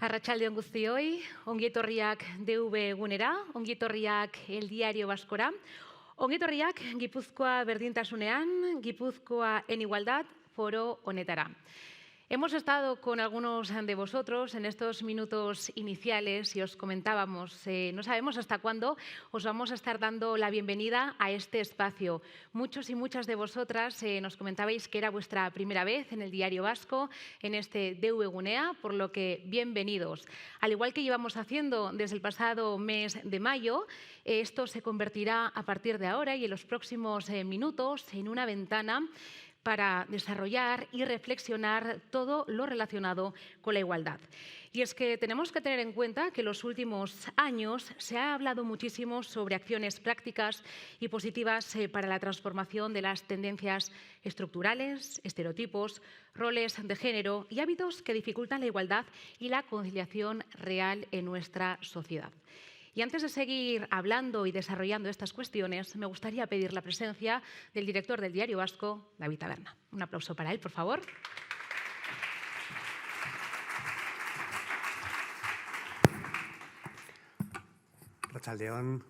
Arratsaldeon guztioi, ongi etorriak DV egunera, ongi etorriak El Diario Vascora, ongi etorriak Gipuzkoa berdintasunean, Gipuzkoa en igualdad foro honetara. Hemos estado con algunos de vosotros en estos minutos iniciales y os comentábamos, no sabemos hasta cuándo os vamos a estar dando la bienvenida a este espacio. Muchos y muchas de vosotras nos comentabais que era vuestra primera vez en el Diario Vasco, en este DV Gunea, por lo que bienvenidos. Al igual que llevamos haciendo desde el pasado mes de mayo, esto se convertirá a partir de ahora y en los próximos minutos en una ventana para desarrollar y reflexionar todo lo relacionado con la igualdad. Y es que tenemos que tener en cuenta que en los últimos años se ha hablado muchísimo sobre acciones prácticas y positivas para la transformación de las tendencias estructurales, estereotipos, roles de género y hábitos que dificultan la igualdad y la conciliación real en nuestra sociedad. Y antes de seguir hablando y desarrollando estas cuestiones, me gustaría pedir la presencia del director del Diario Vasco, David Taberna. Un aplauso para él, por favor. Arratsaldeon,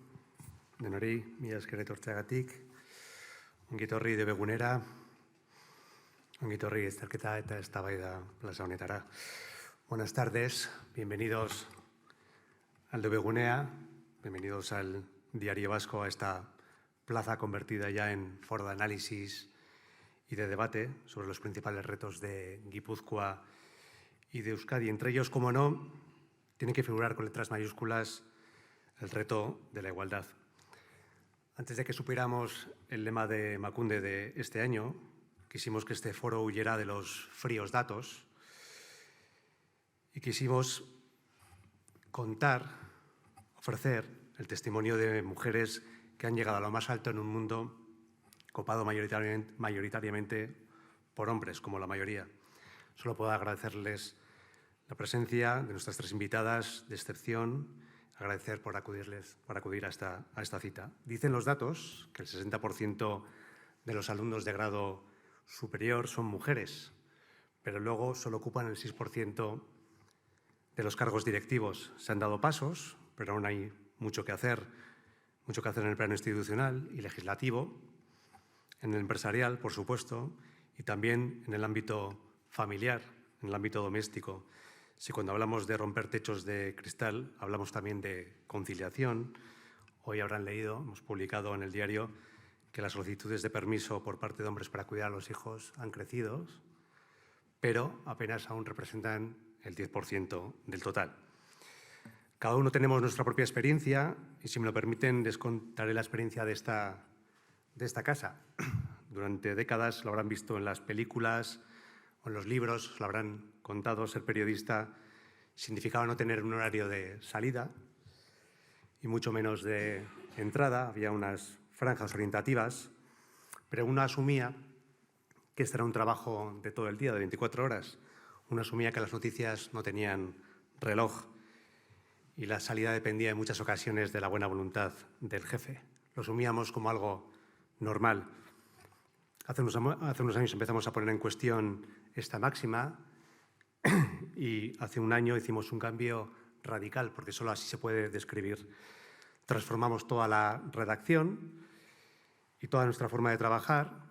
denori, mila esker etortzeagatik, ongi etorri DV Gunera, ongi etorri azterketa eta eztabaida plaza honetara. Buenas tardes, bienvenidos al DV Gunea, bienvenidos al Diario Vasco, a esta plaza convertida ya en foro de análisis y de debate sobre los principales retos de Guipúzcoa y de Euskadi. Entre ellos, como no, tiene que figurar con letras mayúsculas el reto de la igualdad. Antes de que supiéramos el lema de Emakunde de este año, quisimos que este foro huyera de los fríos datos y quisimos contar, ofrecer el testimonio de mujeres que han llegado a lo más alto en un mundo copado mayoritariamente por hombres, como la mayoría. Solo puedo agradecerles la presencia de nuestras tres invitadas de excepción, agradecer por acudir a esta cita. Dicen los datos que el 60% de los alumnos de grado superior son mujeres, pero luego solo ocupan el 6% de los cargos directivos. Se han dado pasos, pero aún hay mucho que hacer en el plano institucional y legislativo, en el empresarial, por supuesto, y también en el ámbito familiar, en el ámbito doméstico. Si cuando hablamos de romper techos de cristal, hablamos también de conciliación. Hoy habrán leído, hemos publicado en el diario, que las solicitudes de permiso por parte de hombres para cuidar a los hijos han crecido, pero apenas aún representan el 10% del total. Cada uno tenemos nuestra propia experiencia y, si me lo permiten, les contaré la experiencia de esta casa. Durante décadas lo habrán visto en las películas o en los libros, lo habrán contado. Ser periodista significaba no tener un horario de salida y mucho menos de entrada. Había unas franjas orientativas, pero uno asumía que este era un trabajo de todo el día, de 24 horas. Uno asumía que las noticias no tenían reloj y la salida dependía en muchas ocasiones de la buena voluntad del jefe. Lo asumíamos como algo normal. Hace unos años empezamos a poner en cuestión esta máxima y hace un año hicimos un cambio radical, porque solo así se puede describir. Transformamos toda la redacción y toda nuestra forma de trabajar.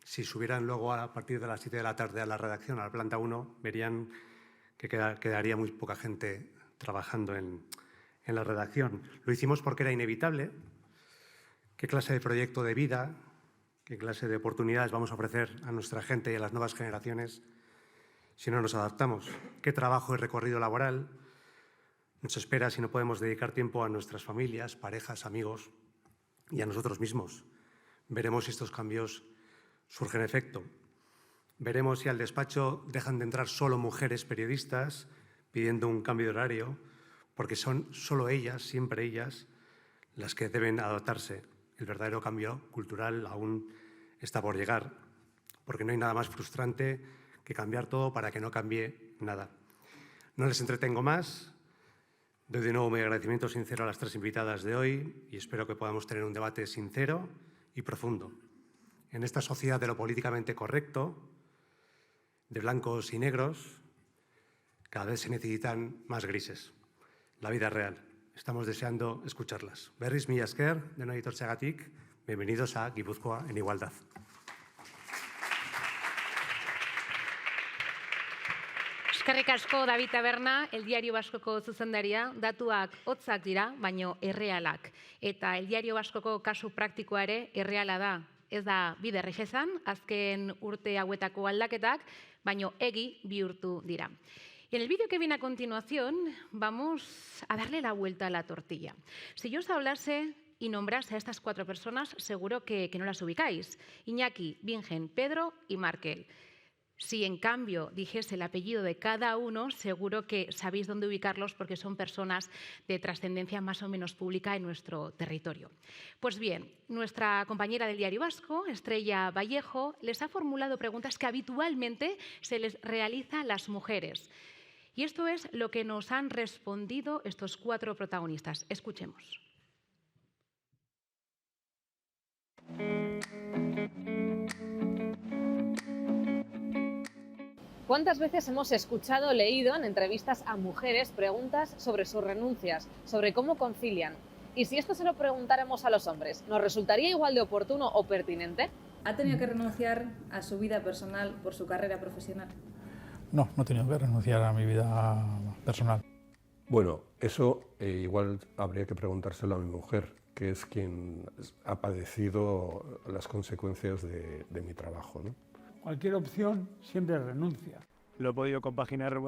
Si subieran luego a partir de las 7 de la tarde a la redacción, a la planta 1, verían que quedaría muy poca gente trabajando en la redacción. Lo hicimos porque era inevitable. ¿Qué clase de proyecto de vida, qué clase de oportunidades vamos a ofrecer a nuestra gente y a las nuevas generaciones si no nos adaptamos? ¿Qué trabajo y recorrido laboral nos espera si no podemos dedicar tiempo a nuestras familias, parejas, amigos y a nosotros mismos? Veremos si estos cambios surgen efecto. Veremos si al despacho dejan de entrar solo mujeres periodistas pidiendo un cambio de horario, porque son solo ellas, siempre ellas, las que deben adaptarse. El verdadero cambio cultural aún está por llegar, porque no hay nada más frustrante que cambiar todo para que no cambie nada. No les entretengo más. Doy de nuevo mi agradecimiento sincero a las tres invitadas de hoy y espero que podamos tener un debate sincero y profundo. En esta sociedad de lo políticamente correcto, de blancos y negros, cada vez se necesitan más grises. La vida real. Estamos deseando escucharlas. Berriz mila esker, denoi etortzeagatik, bienvenidos a Gipuzkoa en Igualdad. Eskerrik asko David Taberna, El Diario Baskoko zuzendaria, datuak hotzak dira, baino errealak. Eta El Diario Baskoko kasu praktikoa ere erreala da. Ez da bider izan, azken urte hauetako aldaketak, baino egi bihurtu dira. Y en el vídeo que viene a continuación vamos a darle la vuelta a la tortilla. Si yo os hablase y nombrase a estas 4 personas, seguro que no las ubicáis. Iñaki, Bingen, Pedro y Markel. Si en cambio dijese el apellido de cada uno, seguro que sabéis dónde ubicarlos porque son personas de trascendencia más o menos pública en nuestro territorio. Pues bien, nuestra compañera del Diario Vasco, Estrella Vallejo, les ha formulado preguntas que habitualmente se les realiza a las mujeres. Y esto es lo que nos han respondido estos 4 protagonistas. Escuchemos. ¿Cuántas veces hemos escuchado o leído en entrevistas a mujeres preguntas sobre sus renuncias, sobre cómo concilian? Y si esto se lo preguntáramos a los hombres, ¿nos resultaría igual de oportuno o pertinente? ¿Ha tenido que renunciar a su vida personal por su carrera profesional? No, no he tenido que renunciar a mi vida personal. Bueno, eso igual habría que preguntárselo a mi mujer, que es quien ha padecido las consecuencias de mi trabajo, ¿no? Cualquier opción siempre renuncia. Lo he podido compaginar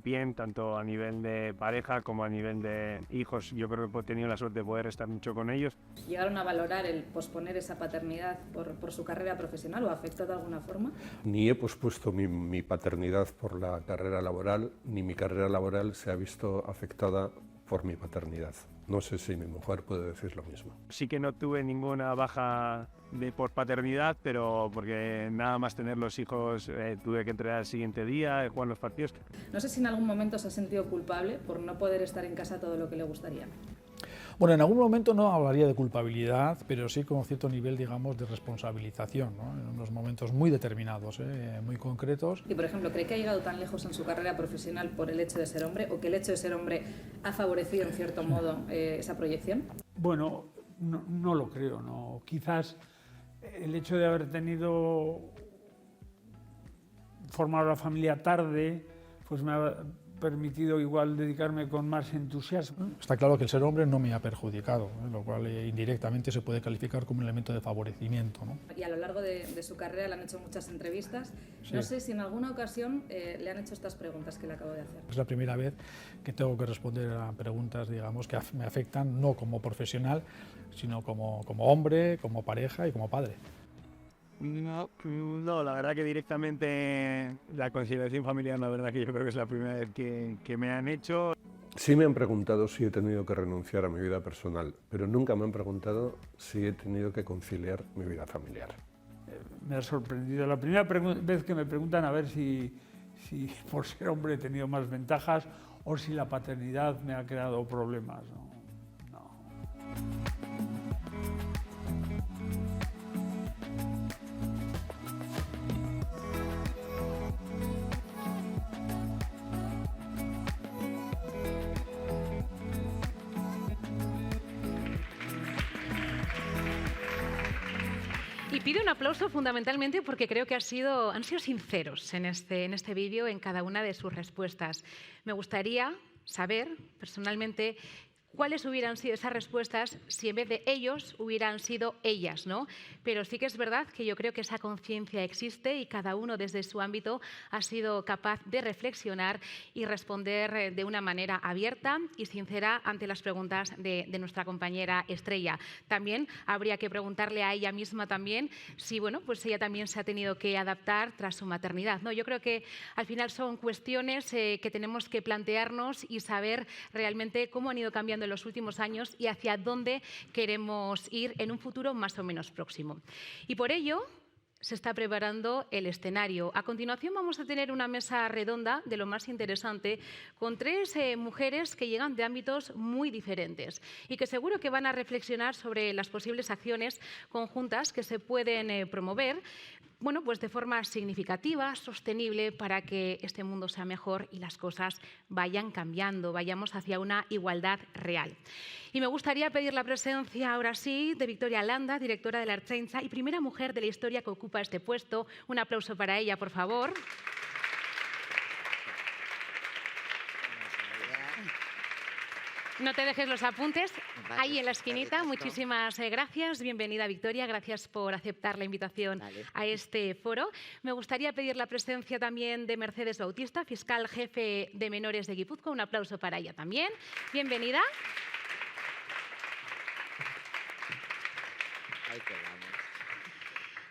bien, tanto a nivel de pareja como a nivel de hijos. Yo creo que he tenido la suerte de poder estar mucho con ellos. ¿Llegaron a valorar el posponer esa paternidad por su carrera profesional o afectó de alguna forma? Ni he pospuesto mi paternidad por la carrera laboral, ni mi carrera laboral se ha visto afectada por mi paternidad. No sé si mi mujer puede decir lo mismo. Sí que no tuve ninguna baja por paternidad, pero porque nada más tener los hijos tuve que entrenar el siguiente día, jugar los partidos. No sé si en algún momento se ha sentido culpable por no poder estar en casa todo lo que le gustaría. Bueno, en algún momento no hablaría de culpabilidad, pero sí con cierto nivel, digamos, de responsabilización, ¿no? En unos momentos muy determinados, muy concretos. Y, por ejemplo, ¿cree que ha llegado tan lejos en su carrera profesional por el hecho de ser hombre o que el hecho de ser hombre ha favorecido, en cierto modo, esa proyección? Bueno, no lo creo, no. Quizás el hecho de haber formado la familia tarde, pues me ha permitido igual dedicarme con más entusiasmo. Está claro que el ser hombre no me ha perjudicado, lo cual indirectamente se puede calificar como un elemento de favorecimiento, ¿no? Y a lo largo de su carrera le han hecho muchas entrevistas. Sí. No sé si en alguna ocasión le han hecho estas preguntas que le acabo de hacer. Es la primera vez que tengo que responder a preguntas, digamos, que me afectan no como profesional, sino como hombre, como pareja y como padre. No, la verdad que directamente la conciliación familiar, la verdad que yo creo que es la primera vez que me han hecho. Sí me han preguntado si he tenido que renunciar a mi vida personal, pero nunca me han preguntado si he tenido que conciliar mi vida familiar. Me ha sorprendido. La primera vez que me preguntan a ver si por ser hombre he tenido más ventajas o si la paternidad me ha creado problemas. No. Y pido un aplauso fundamentalmente porque creo que han sido sinceros en este vídeo, en cada una de sus respuestas. Me gustaría saber, personalmente, cuáles hubieran sido esas respuestas si en vez de ellos hubieran sido ellas, ¿no? Pero sí que es verdad que yo creo que esa conciencia existe y cada uno desde su ámbito ha sido capaz de reflexionar y responder de una manera abierta y sincera ante las preguntas de nuestra compañera Estrella. También habría que preguntarle a ella misma también si, bueno, pues ella también se ha tenido que adaptar tras su maternidad, ¿no? Yo creo que al final son cuestiones que tenemos que plantearnos y saber realmente cómo han ido cambiando en los últimos años y hacia dónde queremos ir en un futuro más o menos próximo. Y por ello se está preparando el escenario. A continuación vamos a tener una mesa redonda de lo más interesante con 3 mujeres que llegan de ámbitos muy diferentes y que seguro que van a reflexionar sobre las posibles acciones conjuntas que se pueden promover bueno, pues de forma significativa, sostenible, para que este mundo sea mejor y las cosas vayan cambiando, vayamos hacia una igualdad real. Y me gustaría pedir la presencia, ahora sí, de Victoria Landa, directora de la Ertzaintza y primera mujer de la historia que ocupa este puesto. Un aplauso para ella, por favor. No te dejes los apuntes ahí en la esquinita. Muchísimas gracias. Bienvenida, Victoria. Gracias por aceptar la invitación a este foro. Me gustaría pedir la presencia también de Mercedes Bautista, fiscal jefe de menores de Guipúzcoa. Un aplauso para ella también. Bienvenida.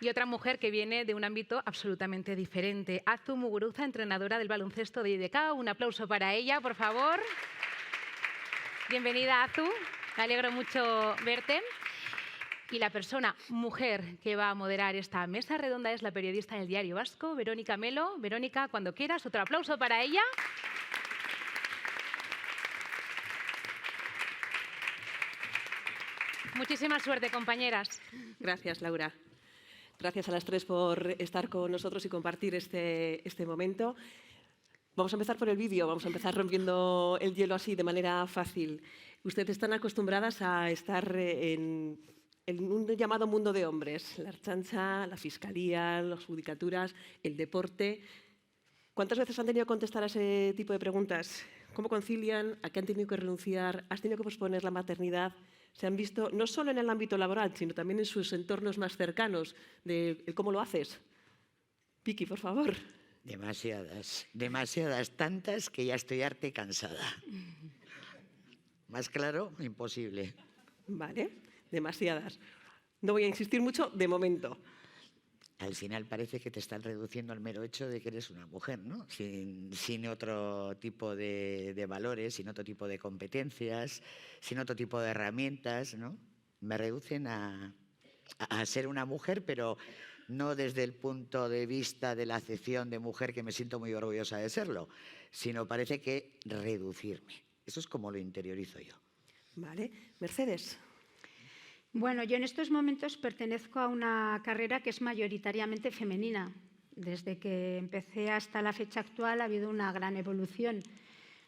Y otra mujer que viene de un ámbito absolutamente diferente. Azu Muguruza, entrenadora del baloncesto de IDK. Un aplauso para ella, por favor. Bienvenida, Azu. Me alegro mucho verte. Y la persona, mujer, que va a moderar esta mesa redonda es la periodista del Diario Vasco, Verónica Melo. Verónica, cuando quieras, otro aplauso para ella. Muchísima suerte, compañeras. Gracias, Laura. Gracias a las tres por estar con nosotros y compartir este momento. Vamos a empezar por el vídeo, vamos a empezar rompiendo el hielo así de manera fácil. Ustedes están acostumbradas a estar en un llamado mundo de hombres, la Ertzaintza, la Fiscalía, las judicaturas, el deporte. ¿Cuántas veces han tenido que contestar a ese tipo de preguntas? ¿Cómo concilian? ¿A qué han tenido que renunciar? ¿Has tenido que posponer la maternidad? Se han visto no solo en el ámbito laboral, sino también en sus entornos más cercanos, de cómo lo haces. Piqui, por favor. Demasiadas, tantas que ya estoy harta y cansada. Más claro, imposible. Vale, demasiadas. No voy a insistir mucho de momento. Al final parece que te están reduciendo al mero hecho de que eres una mujer, ¿no? Sin otro tipo de valores, sin otro tipo de competencias, sin otro tipo de herramientas, ¿no? Me reducen a ser una mujer, pero no desde el punto de vista de la acepción de mujer, que me siento muy orgullosa de serlo, sino parece que reducirme. Eso es como lo interiorizo yo. Vale. Mercedes. Bueno, yo en estos momentos pertenezco a una carrera que es mayoritariamente femenina. Desde que empecé hasta la fecha actual ha habido una gran evolución,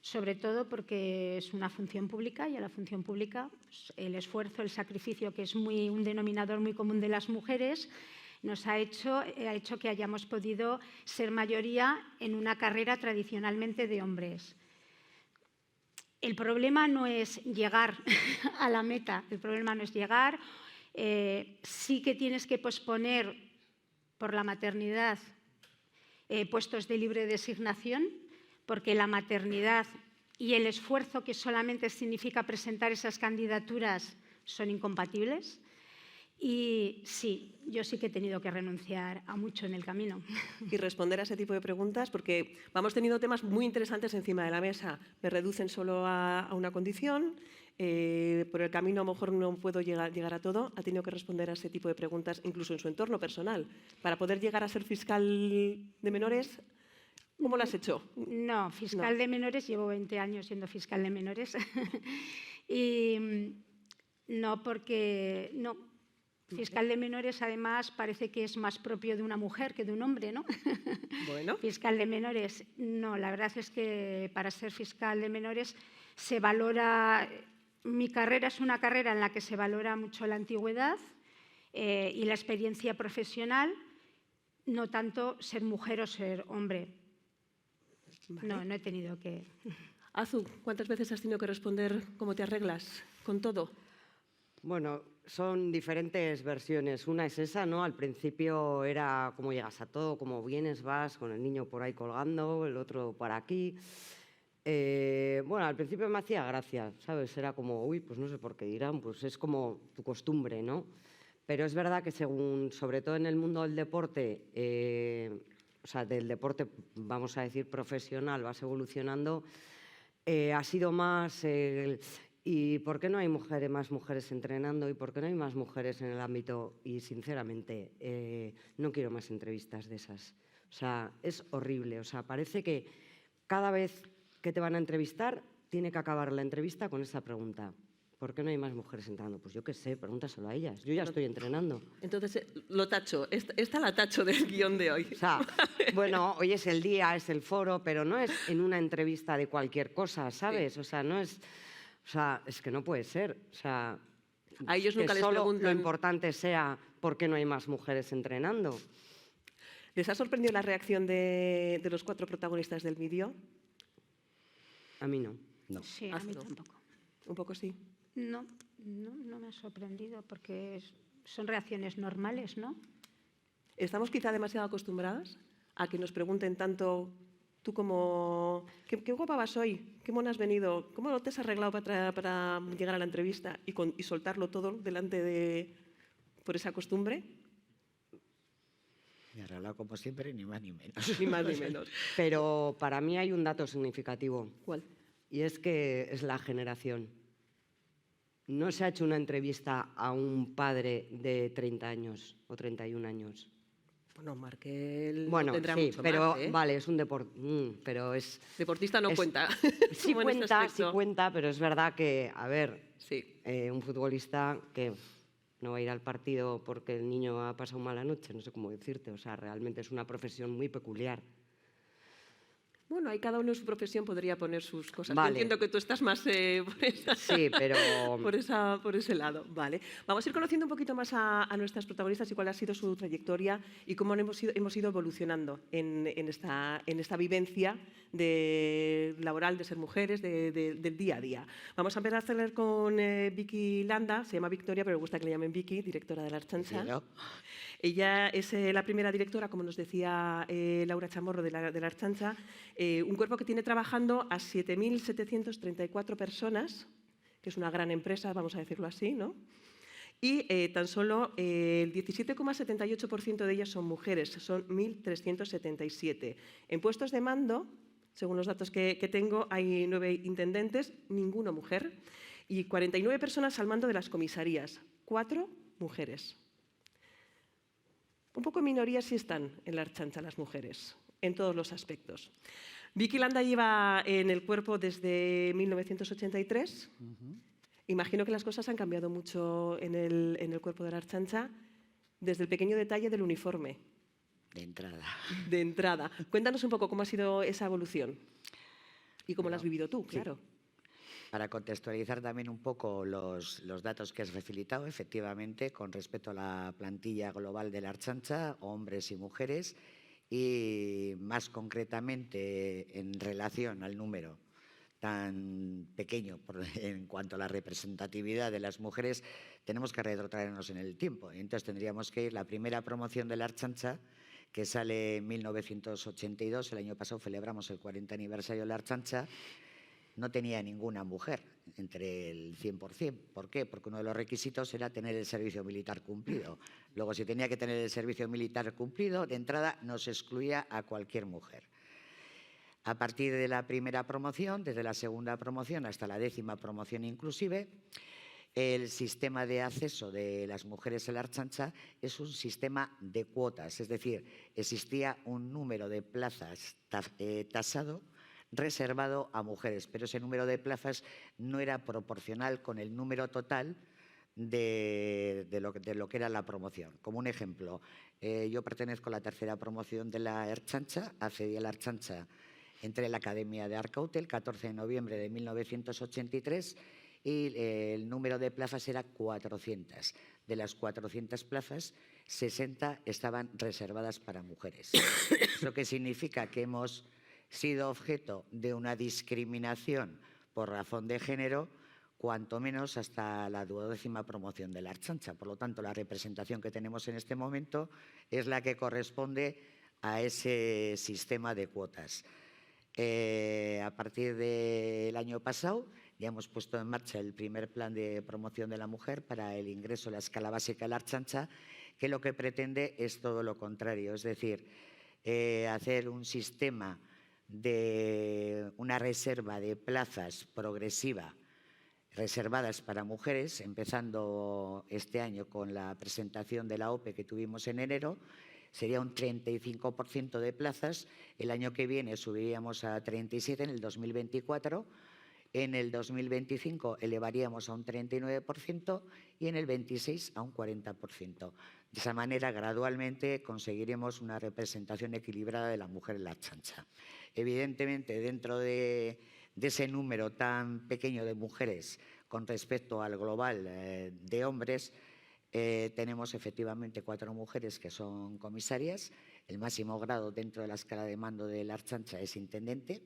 sobre todo porque es una función pública y a la función pública pues, el esfuerzo, el sacrificio, que es un denominador muy común de las mujeres, ha hecho que hayamos podido ser mayoría en una carrera tradicionalmente de hombres. El problema no es llegar a la meta, el problema no es llegar. Sí que tienes que posponer por la maternidad puestos de libre designación, porque la maternidad y el esfuerzo que solamente significa presentar esas candidaturas son incompatibles. Y sí, yo sí que he tenido que renunciar a mucho en el camino. Y responder a ese tipo de preguntas, porque vamos teniendo temas muy interesantes encima de la mesa. Me reducen solo a una condición, por el camino a lo mejor no puedo llegar a todo. Ha tenido que responder a ese tipo de preguntas, incluso en su entorno personal. Para poder llegar a ser fiscal de menores, ¿cómo lo has hecho? No, fiscal de menores, llevo 20 años siendo fiscal de menores. Y no, porque no. Fiscal de menores, además, parece que es más propio de una mujer que de un hombre, ¿no? Bueno. Fiscal de menores, no. La verdad es que para ser fiscal de menores se valora... Mi carrera es una carrera en la que se valora mucho la antigüedad y la experiencia profesional, no tanto ser mujer o ser hombre. Vale. No he tenido que... Azu, ¿cuántas veces has tenido que responder cómo te arreglas con todo? Bueno, son diferentes versiones. Una es esa, ¿no? Al principio era cómo llegas a todo, cómo vienes, vas con el niño por ahí colgando, el otro por aquí. Bueno, al principio me hacía gracia, ¿sabes? Era como, uy, pues no sé por qué dirán, pues es como tu costumbre, ¿no? Pero es verdad que según, sobre todo en el mundo del deporte, o sea, del deporte, vamos a decir, profesional, vas evolucionando, ha sido más... ¿Y por qué no hay más mujeres entrenando? ¿Y por qué no hay más mujeres en el ámbito? Y sinceramente, no quiero más entrevistas de esas. O sea, es horrible. O sea, parece que cada vez que te van a entrevistar, tiene que acabar la entrevista con esa pregunta. ¿Por qué no hay más mujeres entrando? Pues yo qué sé, pregúntaselo a ellas. Yo ya estoy entrenando. Entonces, lo tacho. Esta la tacho del guión de hoy. O sea, bueno, hoy es el día, es el foro, pero no es en una entrevista de cualquier cosa, ¿sabes? O sea, no es... O sea, es que no puede ser. O sea, a ellos nunca les solo preguntan... lo importante sea por qué no hay más mujeres entrenando. ¿Les ha sorprendido la reacción de los 4 protagonistas del vídeo? A mí no. No. Sí, a mí tampoco. Un poco sí. No me ha sorprendido porque son reacciones normales, ¿no? ¿Estamos quizá demasiado acostumbradas a que nos pregunten tanto tú como qué guapa vas hoy, qué mona has venido, cómo te has arreglado para llegar a la entrevista y soltarlo todo delante por esa costumbre? Me he arreglado como siempre, ni más ni menos. Ni más ni menos. Pero para mí hay un dato significativo. ¿Cuál? Y es que es la generación. No se ha hecho una entrevista a un padre de 30 años o 31 años. Bueno, Markel bueno, tendrá sí, mucho pero más, ¿eh? vale, es un pero es... Deportista no cuenta. Sí cuenta, pero es verdad que, a ver, sí. Un futbolista que no va a ir al partido porque el niño ha pasado mala noche, no sé cómo decirte, o sea, realmente es una profesión muy peculiar. Bueno, ahí cada uno en su profesión podría poner sus cosas. Vale. Yo entiendo que tú estás más sí, pero... por ese lado. Vale. Vamos a ir conociendo un poquito más a nuestras protagonistas y cuál ha sido su trayectoria y cómo hemos ido evolucionando en esta vivencia laboral de ser mujeres, del día a día. Vamos a empezar a hacer con Vicky Landa, se llama Victoria, pero me gusta que le llamen Vicky, directora de la Archancha. Sí, ¿no? Ella es la primera directora, como nos decía Laura Chamorro, de la Archancha, un cuerpo que tiene trabajando a 7.734 personas, que es una gran empresa, vamos a decirlo así, ¿no? Y tan solo el 17,78% de ellas son mujeres, son 1.377. En puestos de mando, según los datos que tengo, hay 9 intendentes, ninguno mujer, y 49 personas al mando de las comisarías, 4 mujeres. Un poco en minoría sí están en la Archancha las mujeres, en todos los aspectos. Vicky Landa lleva en el cuerpo desde 1983. Imagino que las cosas han cambiado mucho en el cuerpo de la Archancha, desde el pequeño detalle del uniforme. De entrada. De entrada. Cuéntanos un poco cómo ha sido esa evolución y cómo la has vivido tú, claro. Sí. Para contextualizar también un poco los datos que has facilitado, efectivamente, con respecto a la plantilla global de la Archancha, hombres y mujeres, y más concretamente en relación al número tan pequeño en cuanto a la representatividad de las mujeres, tenemos que retrotraernos en el tiempo. Entonces tendríamos que ir la primera promoción de la Archancha, que sale en 1982, el año pasado celebramos el 40 aniversario de la Archancha, no tenía ninguna mujer entre el 100%. ¿Por qué? Porque uno de los requisitos era tener el servicio militar cumplido. Luego, si tenía que tener el servicio militar cumplido, de entrada nos excluía a cualquier mujer. A partir de la primera promoción, desde la segunda promoción hasta la 10ª promoción inclusive, el sistema de acceso de las mujeres a la Archancha es un sistema de cuotas, es decir, existía un número de plazas tasado, reservado a mujeres, pero ese número de plazas no era proporcional con el número total de lo que era la promoción. Como un ejemplo, yo pertenezco a la 3ª promoción de la Archancha, accedí a la Archancha, entré en la Academia de Arcaute el 14 de noviembre de 1983 y el número de plazas era 400. De las 400 plazas, 60 estaban reservadas para mujeres. ¿Eso qué significa? Que hemos sido objeto de una discriminación por razón de género, cuanto menos hasta la 12ª promoción de la Archancha. Por lo tanto, la representación que tenemos en este momento es la que corresponde a ese sistema de cuotas. A partir del año pasado ya hemos puesto en marcha el primer plan de promoción de la mujer para el ingreso a la escala básica de la Archancha, que lo que pretende es todo lo contrario, es decir, hacer un sistema de una reserva de plazas progresiva reservadas para mujeres, empezando este año con la presentación de la OPE que tuvimos en enero, sería un 35% de plazas, el año que viene subiríamos a 37 en el 2024 En el 2025 elevaríamos a un 39% y en el 26 a un 40%. De esa manera, gradualmente conseguiremos una representación equilibrada de la mujer en la Ertzaintza. Evidentemente, dentro de ese número tan pequeño de mujeres con respecto al global de hombres, tenemos efectivamente 4 mujeres que son comisarias. El máximo grado dentro de la escala de mando de la Ertzaintza es intendente.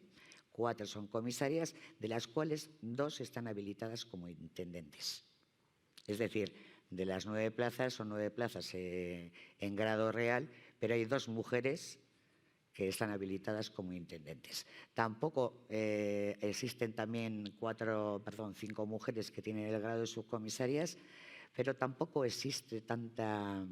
4 son comisarias, de las cuales 2 están habilitadas como intendentes. Es decir, de las 9 plazas, son 9 plazas en grado real, pero hay 2 mujeres que están habilitadas como intendentes. Tampoco existen también 5 mujeres que tienen el grado de subcomisarias, pero tampoco existe tanta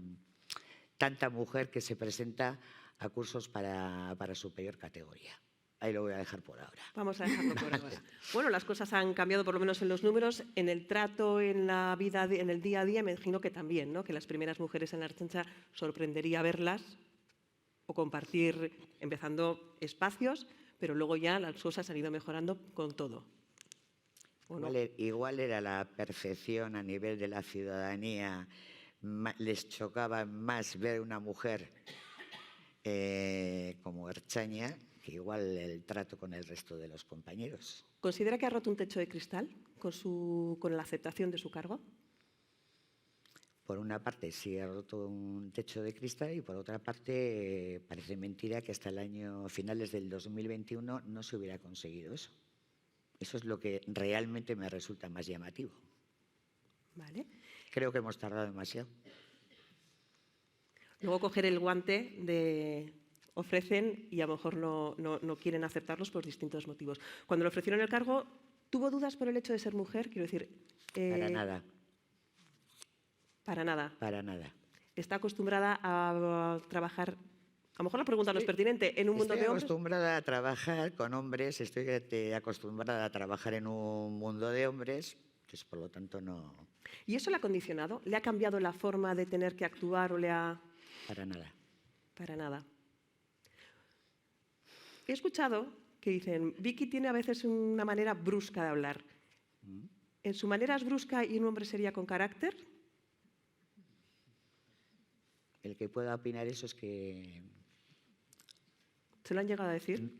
mujer que se presenta a cursos para superior categoría. Ahí lo voy a dejar por ahora. Vamos a dejarlo por ahora. Bueno, las cosas han cambiado, por lo menos en los números. En el trato, en la vida, en el día a día, me imagino que también, ¿no? Que las primeras mujeres en la Ertzaintza sorprendería verlas o compartir, empezando espacios, pero luego ya las cosas han ido mejorando con todo. ¿O no? Igual era la percepción a nivel de la ciudadanía. Les chocaba más ver una mujer como ertzaina que igual el trato con el resto de los compañeros. ¿Considera que ha roto un techo de cristal con la aceptación de su cargo? Por una parte sí ha roto un techo de cristal y por otra parte parece mentira que hasta el año finales del 2021 no se hubiera conseguido eso. Eso es lo que realmente me resulta más llamativo. Vale. Creo que hemos tardado demasiado. Luego coger el guante de ofrecen y a lo mejor no quieren aceptarlos por distintos motivos. Cuando le ofrecieron el cargo, ¿tuvo dudas por el hecho de ser mujer? Quiero decir... Para nada. Para nada. Para nada. ¿Está acostumbrada a trabajar? A lo mejor la pregunta no es pertinente. ¿En un mundo de hombres? Estoy acostumbrada a trabajar con hombres, estoy acostumbrada a trabajar en un mundo de hombres, pues por lo tanto no... ¿Y eso le ha condicionado? ¿Le ha cambiado la forma de tener que actuar o le ha...? Para nada. Para nada. He escuchado que dicen, Vicky tiene a veces una manera brusca de hablar. ¿En su manera es brusca y un hombre sería con carácter? El que pueda opinar eso es que... ¿Se lo han llegado a decir?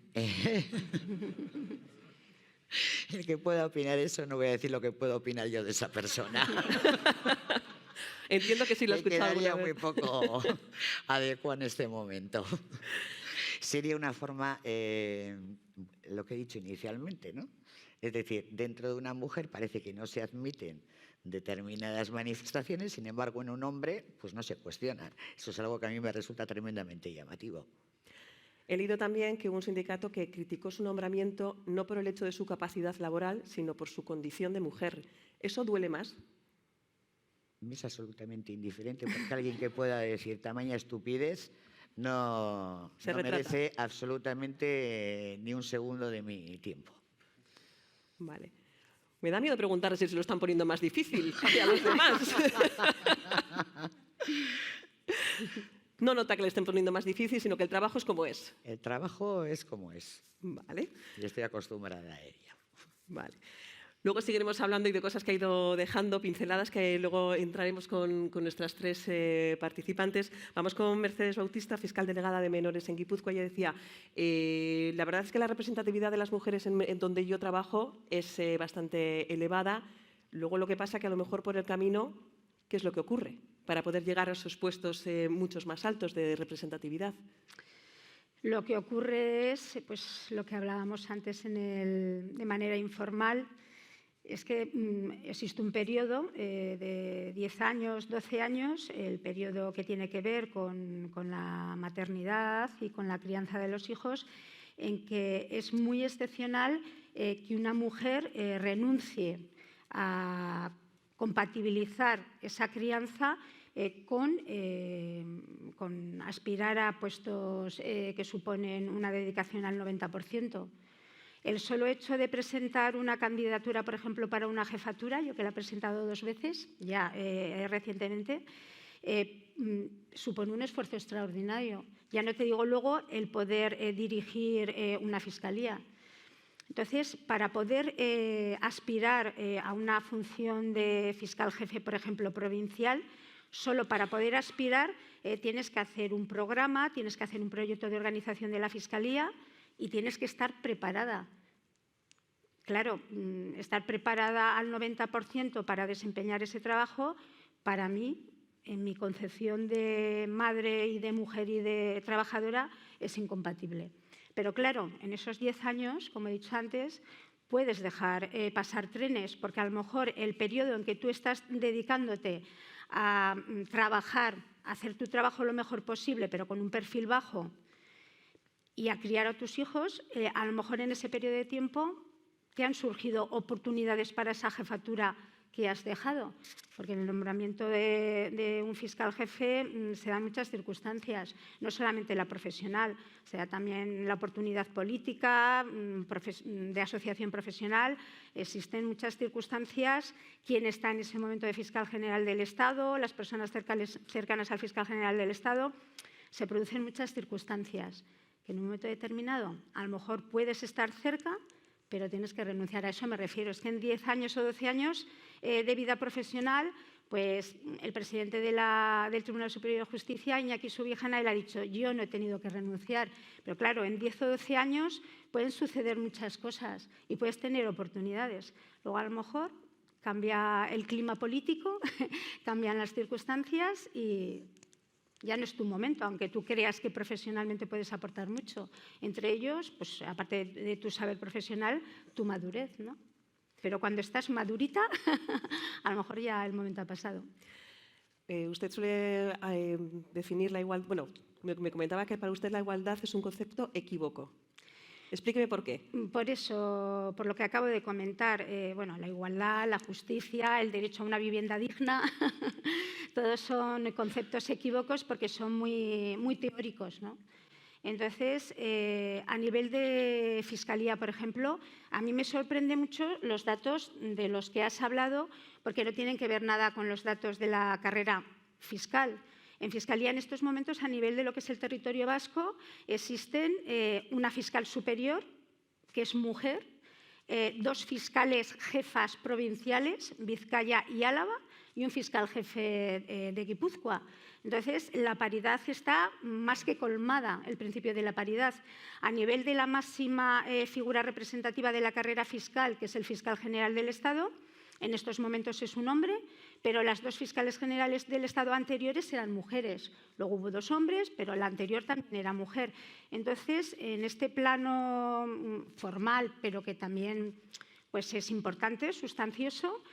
El que pueda opinar eso, no voy a decir lo que puedo opinar yo de esa persona. Entiendo que sí lo he escuchado quedaría alguna muy vez. poco adecuado en este momento. Sería una forma, lo que he dicho inicialmente, ¿no? Es decir, dentro de una mujer parece que no se admiten determinadas manifestaciones, sin embargo, en un hombre pues no se cuestionan. Eso es algo que a mí me resulta tremendamente llamativo. He leído también que hubo un sindicato que criticó su nombramiento no por el hecho de su capacidad laboral, sino por su condición de mujer. ¿Eso duele más? Me es absolutamente indiferente, porque alguien que pueda decir tamaña estupidez no merece absolutamente ni un segundo de mi tiempo. Vale. Me da miedo preguntar si se lo están poniendo más difícil hacia los demás. No nota que le estén poniendo más difícil, sino que el trabajo es como es. El trabajo es como es. Vale. Y estoy acostumbrada a ello. Vale. Luego seguiremos hablando y de cosas que ha ido dejando, pinceladas, que luego entraremos con nuestras 3 participantes. Vamos con Mercedes Bautista, fiscal delegada de menores en Guipúzcoa. Ella decía, la verdad es que la representatividad de las mujeres en donde yo trabajo es bastante elevada. Luego lo que pasa que a lo mejor por el camino, ¿qué es lo que ocurre para poder llegar a esos puestos muchos más altos de representatividad? Lo que ocurre es pues, lo que hablábamos antes de manera informal, es que existe un periodo de 10 años, 12 años, el periodo que tiene que ver con la maternidad y con la crianza de los hijos, en que es muy excepcional que una mujer renuncie a compatibilizar esa crianza con aspirar a puestos que suponen una dedicación al 90%. El solo hecho de presentar una candidatura, por ejemplo, para una jefatura, yo que la he presentado 2 veces, ya recientemente, supone un esfuerzo extraordinario. Ya no te digo luego el poder dirigir una fiscalía. Entonces, para poder aspirar a una función de fiscal jefe, por ejemplo, provincial, solo para poder aspirar tienes que hacer un programa, tienes que hacer un proyecto de organización de la Fiscalía y tienes que estar preparada. Claro, estar preparada al 90% para desempeñar ese trabajo, para mí, en mi concepción de madre y de mujer y de trabajadora, es incompatible. Pero claro, en esos 10 años, como he dicho antes, puedes dejar pasar trenes, porque a lo mejor el periodo en que tú estás dedicándote a trabajar, a hacer tu trabajo lo mejor posible, pero con un perfil bajo, y a criar a tus hijos, a lo mejor en ese periodo de tiempo te han surgido oportunidades para esa jefatura que has dejado, porque en el nombramiento de un fiscal jefe se dan muchas circunstancias, no solamente la profesional, se da también la oportunidad política, de asociación profesional, existen muchas circunstancias, quién está en ese momento de fiscal general del Estado, las personas cercanas al fiscal general del Estado, se producen muchas circunstancias que en un momento determinado a lo mejor puedes estar cerca, pero tienes que renunciar. A eso me refiero. Es que en 10 años o 12 años de vida profesional, pues el presidente del Tribunal Superior de Justicia, Iñaki Subijana, él ha dicho, yo no he tenido que renunciar. Pero claro, en 10 o 12 años pueden suceder muchas cosas y puedes tener oportunidades. Luego, a lo mejor, cambia el clima político, cambian las circunstancias y ya no es tu momento, aunque tú creas que profesionalmente puedes aportar mucho. Entre ellos, pues aparte de tu saber profesional, tu madurez, ¿no? Pero cuando estás madurita, a lo mejor ya el momento ha pasado. Usted suele definir la igualdad. Bueno, me comentaba que para usted la igualdad es un concepto equívoco. Explíqueme por qué. Por eso, por lo que acabo de comentar, bueno, la igualdad, la justicia, el derecho a una vivienda digna, todos son conceptos equívocos porque son muy teóricos, ¿no? Entonces, a nivel de fiscalía, por ejemplo, a mí me sorprende mucho los datos de los que has hablado porque no tienen que ver nada con los datos de la carrera fiscal. En Fiscalía, en estos momentos, a nivel de lo que es el territorio vasco, existen una fiscal superior, que es mujer, 2 fiscales jefas provinciales, Vizcaya y Álava, y un fiscal jefe de Guipúzcoa. Entonces, la paridad está más que colmada, el principio de la paridad. A nivel de la máxima figura representativa de la carrera fiscal, que es el fiscal general del Estado, en estos momentos es un hombre, pero las 2 fiscales generales del Estado anteriores eran mujeres. Luego hubo 2 hombres, pero la anterior también era mujer. Entonces, en este plano formal, pero que también pues, es importante, sustancioso,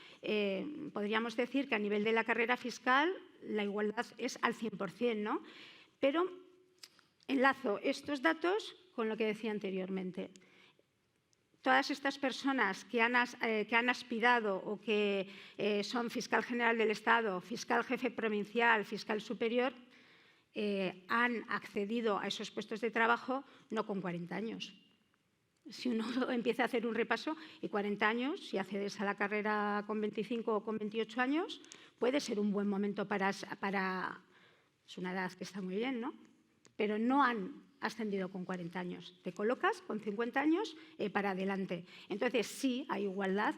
podríamos decir que a nivel de la carrera fiscal la igualdad es al 100%, ¿no? Pero enlazo estos datos con lo que decía anteriormente. Todas estas personas que han aspirado o que son fiscal general del Estado, fiscal jefe provincial, fiscal superior, han accedido a esos puestos de trabajo no con 40 años. Si uno empieza a hacer un repaso, y 40 años, si accedes a la carrera con 25 o con 28 años, puede ser un buen momento para... Es una edad que está muy bien, ¿no? Pero no han ascendido con 40 años. Te colocas con 50 años para adelante. Entonces, sí, hay igualdad.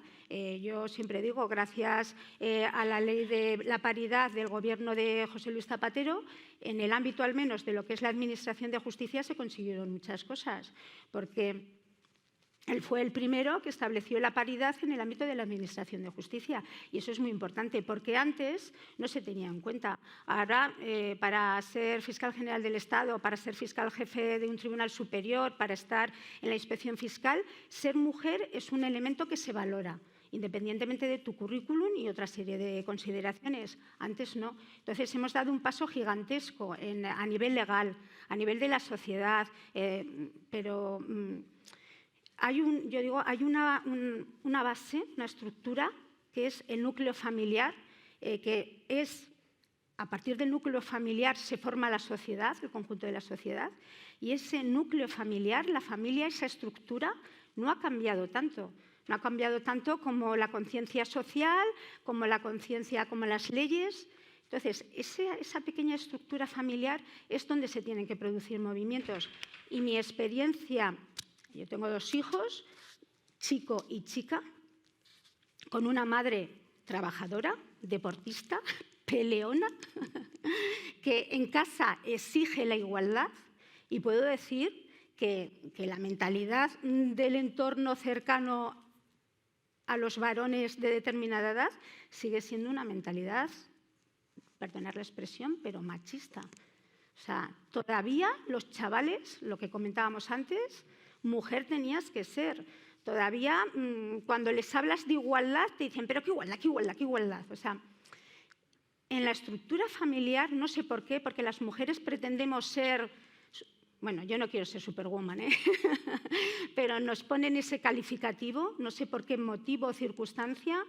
Yo siempre digo, gracias a la ley de la paridad del Gobierno de José Luis Zapatero, en el ámbito al menos de lo que es la Administración de Justicia se consiguieron muchas cosas, porque él fue el primero que estableció la paridad en el ámbito de la Administración de Justicia. Y eso es muy importante, porque antes no se tenía en cuenta. Ahora, para ser fiscal general del Estado, para ser fiscal jefe de un tribunal superior, para estar en la inspección fiscal, ser mujer es un elemento que se valora, independientemente de tu currículum y otra serie de consideraciones. Antes no. Entonces, hemos dado un paso gigantesco a nivel legal, a nivel de la sociedad, pero... Hay una base, una estructura, que es el núcleo familiar, que es, a partir del núcleo familiar se forma la sociedad, el conjunto de la sociedad, y ese núcleo familiar, la familia, esa estructura, no ha cambiado tanto. No ha cambiado tanto como la conciencia social, como la conciencia, como las leyes. Entonces, esa pequeña estructura familiar es donde se tienen que producir movimientos. Y mi experiencia... Yo tengo 2 hijos, chico y chica, con una madre trabajadora, deportista, peleona, que en casa exige la igualdad, y puedo decir que la mentalidad del entorno cercano a los varones de determinada edad sigue siendo una mentalidad, perdonad la expresión, pero machista. O sea, todavía los chavales, lo que comentábamos antes, mujer tenías que ser. Todavía cuando les hablas de igualdad te dicen, pero qué igualdad, qué igualdad, qué igualdad. O sea, en la estructura familiar, no sé por qué, porque las mujeres pretendemos ser, bueno, yo no quiero ser superwoman, pero nos ponen ese calificativo, no sé por qué motivo o circunstancia.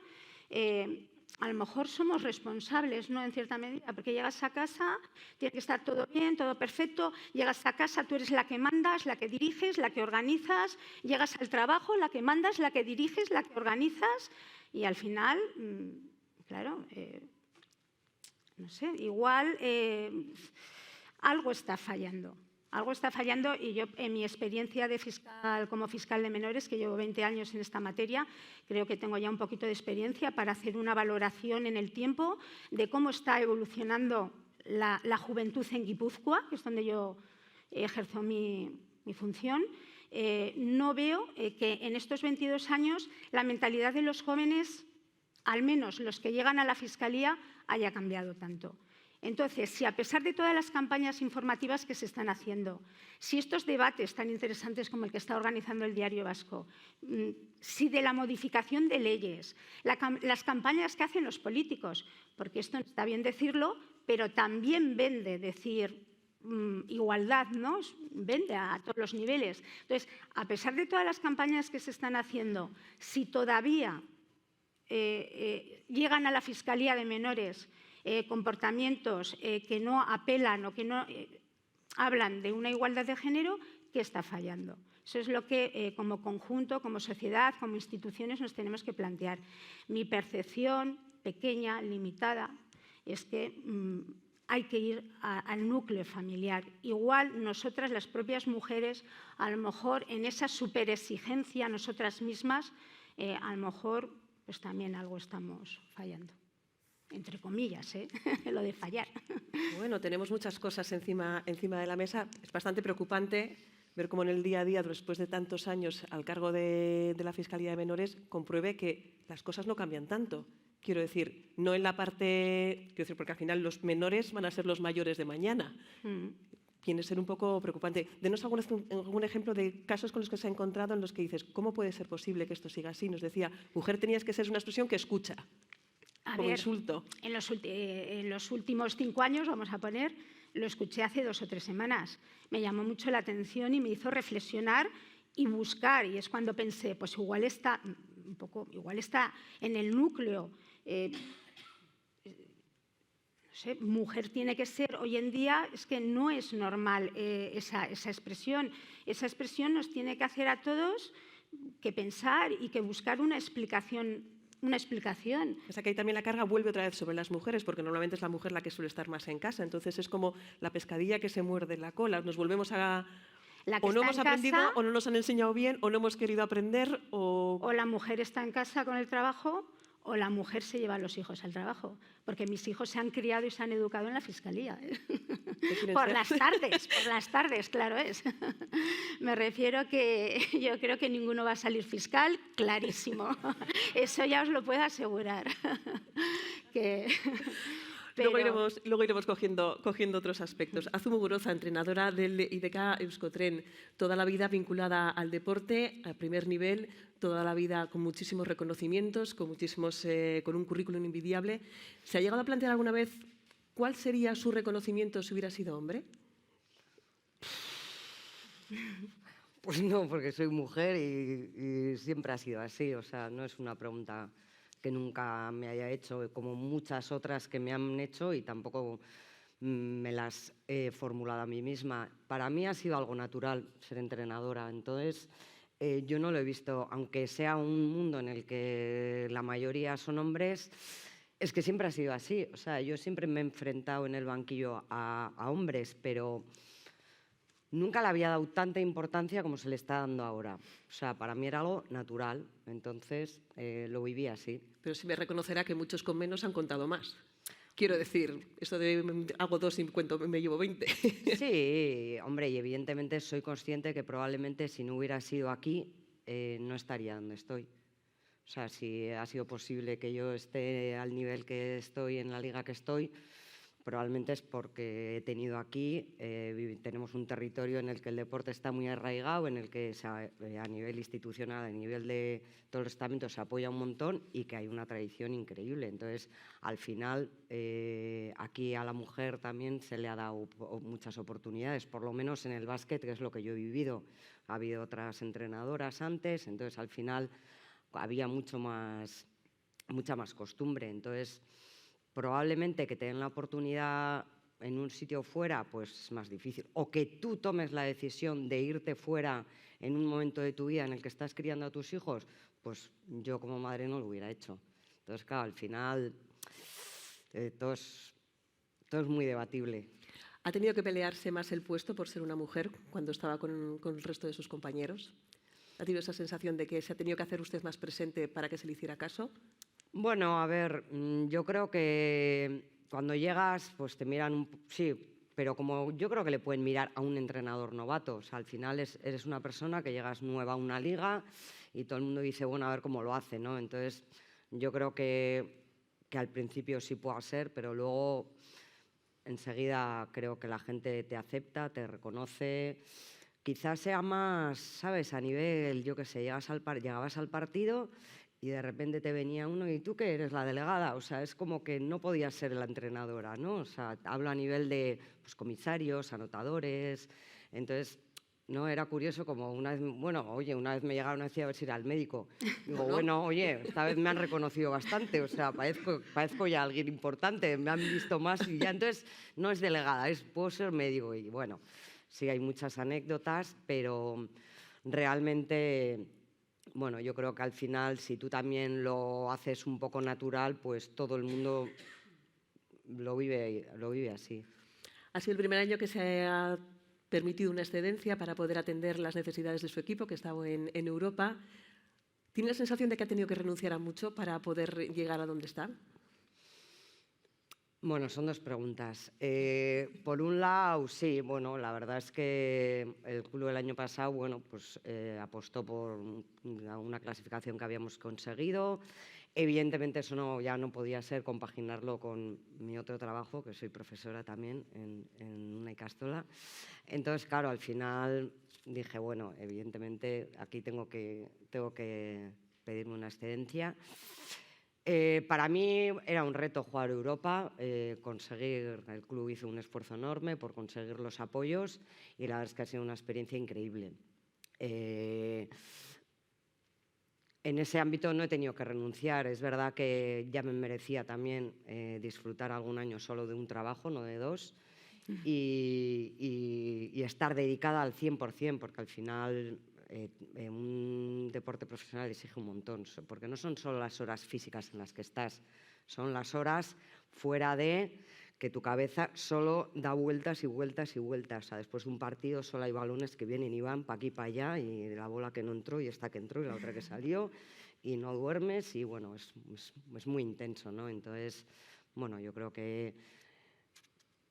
A lo mejor somos responsables, ¿no?, en cierta medida, porque llegas a casa, tiene que estar todo bien, todo perfecto, llegas a casa, tú eres la que mandas, la que diriges, la que organizas, llegas al trabajo, la que mandas, la que diriges, la que organizas, y al final, claro, no sé, igual algo está fallando. Algo está fallando, y yo, en mi experiencia de fiscal, como fiscal de menores, que llevo 20 años en esta materia, creo que tengo ya un poquito de experiencia para hacer una valoración en el tiempo de cómo está evolucionando la juventud en Guipúzcoa, que es donde yo ejerzo mi función. No veo que en estos 22 años la mentalidad de los jóvenes, al menos los que llegan a la Fiscalía, haya cambiado tanto. Entonces, si a pesar de todas las campañas informativas que se están haciendo, si estos debates tan interesantes como el que está organizando el Diario Vasco, si de la modificación de leyes, las campañas que hacen los políticos, porque esto está bien decirlo, pero también vende decir igualdad, ¿no? Vende a todos los niveles. Entonces, a pesar de todas las campañas que se están haciendo, si todavía llegan a la Fiscalía de Menores comportamientos que no apelan o que no hablan de una igualdad de género, ¿qué está fallando? Eso es lo que como conjunto, como sociedad, como instituciones nos tenemos que plantear. Mi percepción pequeña, limitada, es que hay que ir al núcleo familiar. Igual nosotras, las propias mujeres, a lo mejor en esa superexigencia nosotras mismas, a lo mejor pues también algo estamos fallando. Entre comillas, lo de fallar. Bueno, tenemos muchas cosas encima de la mesa. Es bastante preocupante ver cómo en el día a día, después de tantos años al cargo de la Fiscalía de Menores, compruebe que las cosas no cambian tanto. Quiero decir, no en la parte, porque al final los menores van a ser los mayores de mañana. Tiene que ser un poco preocupante. Denos algún ejemplo de casos con los que se ha encontrado en los que dices, ¿cómo puede ser posible que esto siga así? Nos decía, mujer tenías que ser una expresión que escucha. Como insulto. En los últimos 5 años, vamos a poner, lo escuché hace 2 o 3 semanas. Me llamó mucho la atención y me hizo reflexionar y buscar. Y es cuando pensé, pues igual está en el núcleo. No sé, mujer tiene que ser, hoy en día es que no es normal esa expresión. Esa expresión nos tiene que hacer a todos que pensar y que buscar una explicación. O sea que ahí también la carga vuelve otra vez sobre las mujeres, porque normalmente es la mujer la que suele estar más en casa. Entonces es como la pescadilla que se muerde la cola. Nos volvemos a... O no hemos aprendido, o no nos han enseñado bien, o no hemos querido aprender, o la mujer está en casa con el trabajo, o la mujer se lleva a los hijos al trabajo. Porque mis hijos se han criado y se han educado en la Fiscalía. Por las tardes, claro es. Me refiero que yo creo que ninguno va a salir fiscal, clarísimo. Eso ya os lo puedo asegurar. Luego iremos cogiendo otros aspectos. Azu Muguruza, entrenadora del IDK Euskotren, toda la vida vinculada al deporte, a primer nivel, toda la vida con muchísimos reconocimientos, con un currículum envidiable. ¿Se ha llegado a plantear alguna vez cuál sería su reconocimiento si hubiera sido hombre? Pues no, porque soy mujer y siempre ha sido así. O sea, no es una pregunta que nunca me haya hecho, como muchas otras que me han hecho y tampoco me las he formulado a mí misma. Para mí ha sido algo natural ser entrenadora, entonces yo no lo he visto, aunque sea un mundo en el que la mayoría son hombres, es que siempre ha sido así. O sea, yo siempre me he enfrentado en el banquillo a hombres, pero nunca le había dado tanta importancia como se le está dando ahora. O sea, para mí era algo natural, entonces lo viví así. Pero sí me reconocerá que muchos con menos han contado más. Quiero decir, esto de hago 2 y cuento me llevo 20. Sí, hombre, y evidentemente soy consciente que probablemente si no hubiera sido aquí, no estaría donde estoy. O sea, si ha sido posible que yo esté al nivel que estoy, en la liga que estoy, probablemente es porque he tenido aquí, tenemos un territorio en el que el deporte está muy arraigado, en el que a nivel institucional, a nivel de todos los estamentos se apoya un montón y que hay una tradición increíble. Entonces, al final, aquí a la mujer también se le ha dado muchas oportunidades, por lo menos en el básquet, que es lo que yo he vivido. Ha habido otras entrenadoras antes, entonces al final había mucha más costumbre. Entonces, probablemente que te den la oportunidad en un sitio fuera, pues es más difícil. O que tú tomes la decisión de irte fuera en un momento de tu vida en el que estás criando a tus hijos, pues yo como madre no lo hubiera hecho. Entonces, claro, al final todo es muy debatible. ¿Ha tenido que pelearse más el puesto por ser una mujer cuando estaba con el resto de sus compañeros? ¿Ha tenido esa sensación de que se ha tenido que hacer usted más presente para que se le hiciera caso? Bueno, a ver, yo creo que cuando llegas, pues te miran, sí, pero como yo creo que le pueden mirar a un entrenador novato. O sea, al final eres una persona que llegas nueva a una liga y todo el mundo dice, bueno, a ver cómo lo hace, ¿no? Entonces, yo creo que al principio sí pueda ser, pero luego enseguida creo que la gente te acepta, te reconoce. Quizás sea más, ¿sabes? A nivel, yo qué sé, llegabas al partido y de repente te venía uno y ¿tú qué eres? La delegada. O sea, es como que no podías ser la entrenadora, ¿no? O sea, hablo a nivel de pues, comisarios, anotadores. Entonces, no, era curioso como una vez, bueno, oye, una vez me llegaron a decir a ver si era el médico. Digo, bueno, oye, esta vez me han reconocido bastante, o sea, parezco ya alguien importante, me han visto más y ya, entonces no es delegada, puedo ser médico y bueno, sí hay muchas anécdotas, pero realmente... Bueno, yo creo que al final, si tú también lo haces un poco natural, pues todo el mundo lo vive así. Ha sido el primer año que se ha permitido una excedencia para poder atender las necesidades de su equipo, que estaba en Europa. ¿Tiene la sensación de que ha tenido que renunciar a mucho para poder llegar a donde está? Bueno, son dos preguntas. Por un lado, sí, bueno, la verdad es que el club el año pasado, bueno, pues apostó por una clasificación que habíamos conseguido. Evidentemente eso ya no podía ser compaginarlo con mi otro trabajo, que soy profesora también en una ikastola. Entonces, claro, al final dije, bueno, evidentemente aquí tengo que pedirme una excedencia. Para mí era un reto jugar Europa, el club hizo un esfuerzo enorme por conseguir los apoyos y la verdad es que ha sido una experiencia increíble. En ese ámbito no he tenido que renunciar, es verdad que ya me merecía también disfrutar algún año solo de un trabajo, no de dos, y estar dedicada al 100%, porque al final... un deporte profesional exige un montón, porque no son solo las horas físicas en las que estás, son las horas fuera de que tu cabeza solo da vueltas y vueltas y vueltas. O sea, después de un partido solo hay balones que vienen y van para aquí y para allá, y la bola que no entró y esta que entró y la otra que salió, y no duermes, y bueno, es muy intenso, ¿no? Entonces, bueno, yo creo que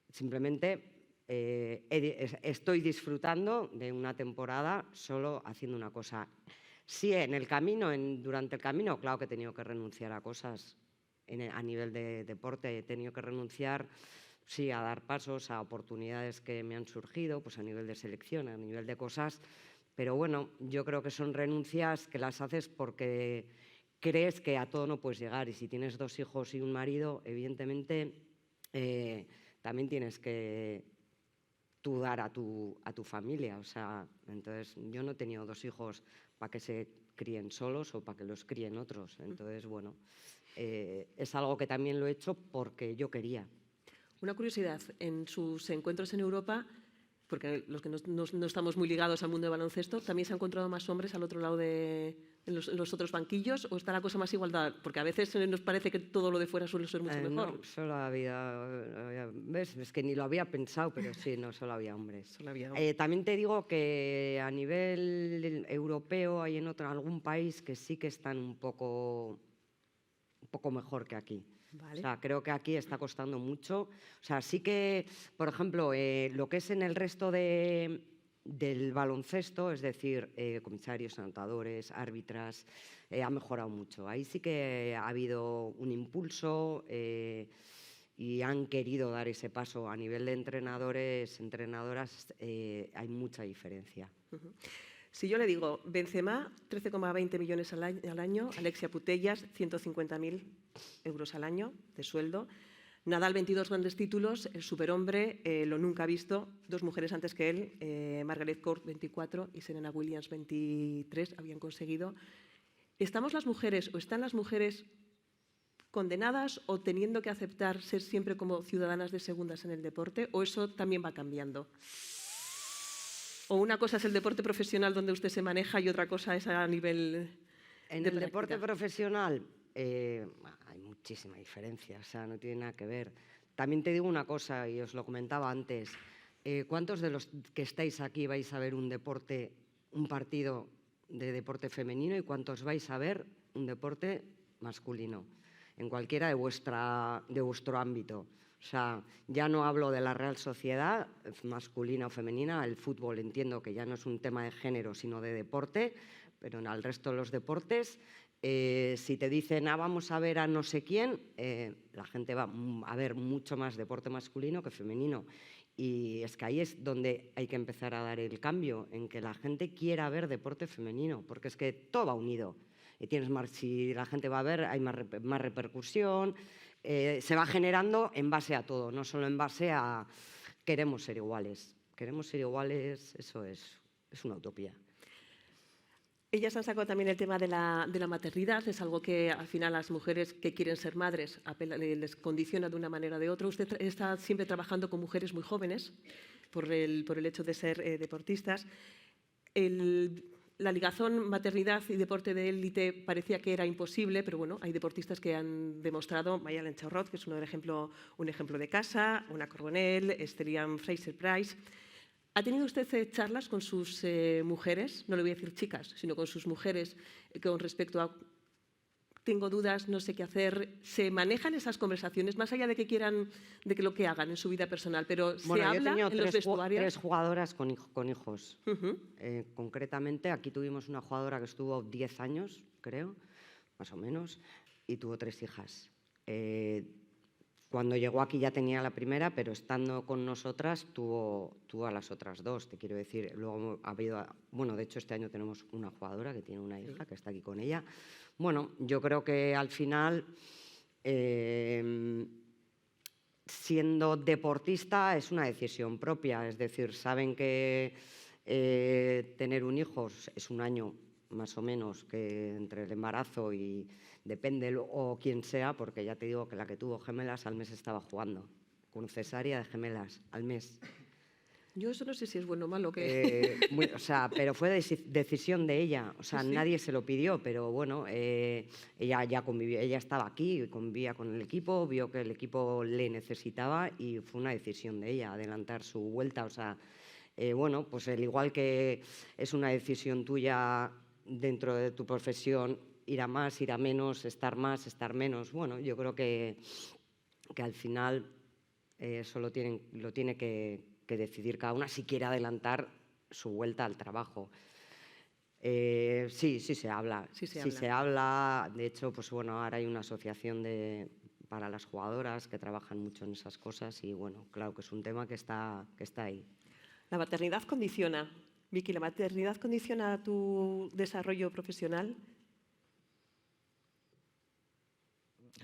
simplemente... estoy disfrutando de una temporada solo haciendo una cosa. Sí, en el camino, durante el camino, claro que he tenido que renunciar a cosas a nivel de deporte, he tenido que renunciar, sí, a dar pasos, a oportunidades que me han surgido, pues a nivel de selección, a nivel de cosas, pero bueno, yo creo que son renuncias que las haces porque crees que a todo no puedes llegar, y si tienes 2 hijos y un marido, evidentemente también tienes que tú dar a tu familia, o sea, entonces yo no he tenido 2 hijos para que se críen solos o para que los críen otros, entonces bueno, es algo que también lo he hecho porque yo quería. Una curiosidad, en sus encuentros en Europa, porque los que no estamos muy ligados al mundo del baloncesto, ¿también se han encontrado más hombres al otro lado de en los otros banquillos, o está la cosa más igualdad? Porque a veces nos parece que todo lo de fuera suele ser mucho mejor. No, solo había, ¿ves? Es que ni lo había pensado, pero sí, no, solo había hombres. Solo había hombres. También te digo que a nivel europeo hay en algún país que sí que están un poco mejor que aquí. Vale. O sea, creo que aquí está costando mucho. O sea, sí que, por ejemplo, lo que es en el resto del baloncesto, es decir, comisarios, anotadores, árbitras, ha mejorado mucho. Ahí sí que ha habido un impulso y han querido dar ese paso. A nivel de entrenadores, entrenadoras, hay mucha diferencia. Si yo le digo, Benzema, 13,20 millones al año, Alexia Putellas, 150.000 euros al año de sueldo, Nadal, 22 grandes títulos, el superhombre, lo nunca visto, 2 mujeres antes que él, Margaret Court, 24, y Serena Williams, 23, habían conseguido. ¿Estamos las mujeres o están las mujeres condenadas o teniendo que aceptar ser siempre como ciudadanas de segundas en el deporte, o eso también va cambiando? ¿O una cosa es el deporte profesional donde usted se maneja y otra cosa es a nivel en el deporte profesional? Hay muchísima diferencia, o sea, no tiene nada que ver. También te digo una cosa, y os lo comentaba antes, ¿cuántos de los que estáis aquí vais a ver un partido de deporte femenino y cuántos vais a ver un deporte masculino? En cualquiera de vuestro ámbito. O sea, ya no hablo de la Real Sociedad, masculina o femenina, el fútbol entiendo que ya no es un tema de género, sino de deporte, pero en el resto de los deportes, si te dicen, vamos a ver a no sé quién, la gente va a ver mucho más deporte masculino que femenino. Y es que ahí es donde hay que empezar a dar el cambio, en que la gente quiera ver deporte femenino, porque es que todo va unido. Y si la gente va a ver, hay más repercusión, se va generando en base a todo, no solo en base a queremos ser iguales. Queremos ser iguales, eso es una utopía. Ellas han sacado también el tema de la maternidad, es algo que al final las mujeres que quieren ser madres les condiciona de una manera o de otra. Usted está siempre trabajando con mujeres muy jóvenes por el hecho de ser deportistas. La ligazón maternidad y deporte de élite parecía que era imposible, pero bueno, hay deportistas que han demostrado, Mayalen Chaurrot, que es un ejemplo de casa, Una Coronel, Esterian Fraser-Price. ¿Ha tenido usted charlas con sus mujeres, no le voy a decir chicas, sino con sus mujeres, con respecto a tengo dudas, no sé qué hacer? ¿Se manejan esas conversaciones, más allá de que quieran, de que lo que hagan en su vida personal, pero se habla en los vestuarios? 3 jugadoras con hijos. Concretamente, aquí tuvimos una jugadora que estuvo 10 años, creo, más o menos, y tuvo 3 hijas. Cuando llegó aquí ya tenía la primera, pero estando con nosotras tuvo a las otras 2, te quiero decir. Luego ha habido, bueno, de hecho este año tenemos una jugadora que tiene una hija que está aquí con ella. Bueno, yo creo que al final, siendo deportista es una decisión propia, es decir, saben que tener un hijo es un año más o menos que entre el embarazo y depende o quien sea, porque ya te digo que la que tuvo gemelas al mes estaba jugando, con cesárea de gemelas al mes. Yo eso no sé si es bueno o malo. Pero fue decisión de ella, o sea, sí. Nadie se lo pidió, pero bueno, ella ya convivió, ella estaba aquí, convivía con el equipo, vio que el equipo le necesitaba y fue una decisión de ella, adelantar su vuelta, o sea, bueno, pues al igual que es una decisión tuya dentro de tu profesión, ir a más, ir a menos, estar más, estar menos. Bueno, yo creo que al final eso lo tiene que decidir cada una si quiere adelantar su vuelta al trabajo. Sí se habla. Sí se habla. De hecho, pues bueno, ahora hay una asociación para las jugadoras que trabajan mucho en esas cosas y bueno, claro que es un tema que está ahí. La maternidad condiciona. Vicky, ¿la maternidad condiciona tu desarrollo profesional?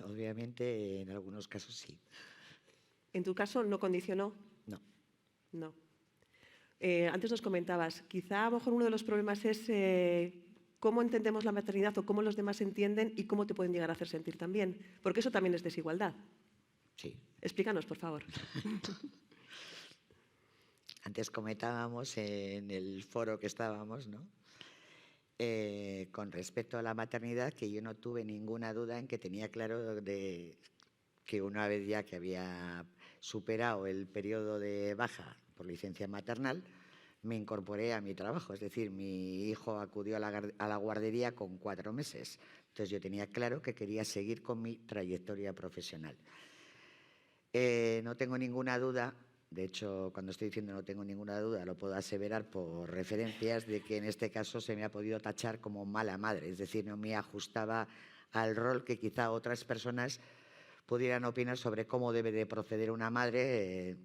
Obviamente, en algunos casos sí. ¿En tu caso no condicionó? No. Antes nos comentabas, quizá a lo mejor uno de los problemas es cómo entendemos la maternidad o cómo los demás entienden y cómo te pueden llegar a hacer sentir también, porque eso también es desigualdad. Sí. Explícanos, por favor. Antes comentábamos en el foro que estábamos, ¿no? Con respecto a la maternidad, que yo no tuve ninguna duda en que tenía claro que una vez ya que había superado el periodo de baja por licencia maternal, me incorporé a mi trabajo. Es decir, mi hijo acudió a la guardería con 4 meses. Entonces yo tenía claro que quería seguir con mi trayectoria profesional. No tengo ninguna duda, de hecho, cuando estoy diciendo no tengo ninguna duda, lo puedo aseverar por referencias de que en este caso se me ha podido tachar como mala madre. Es decir, no me ajustaba al rol que quizá otras personas pudieran opinar sobre cómo debe de proceder una madre.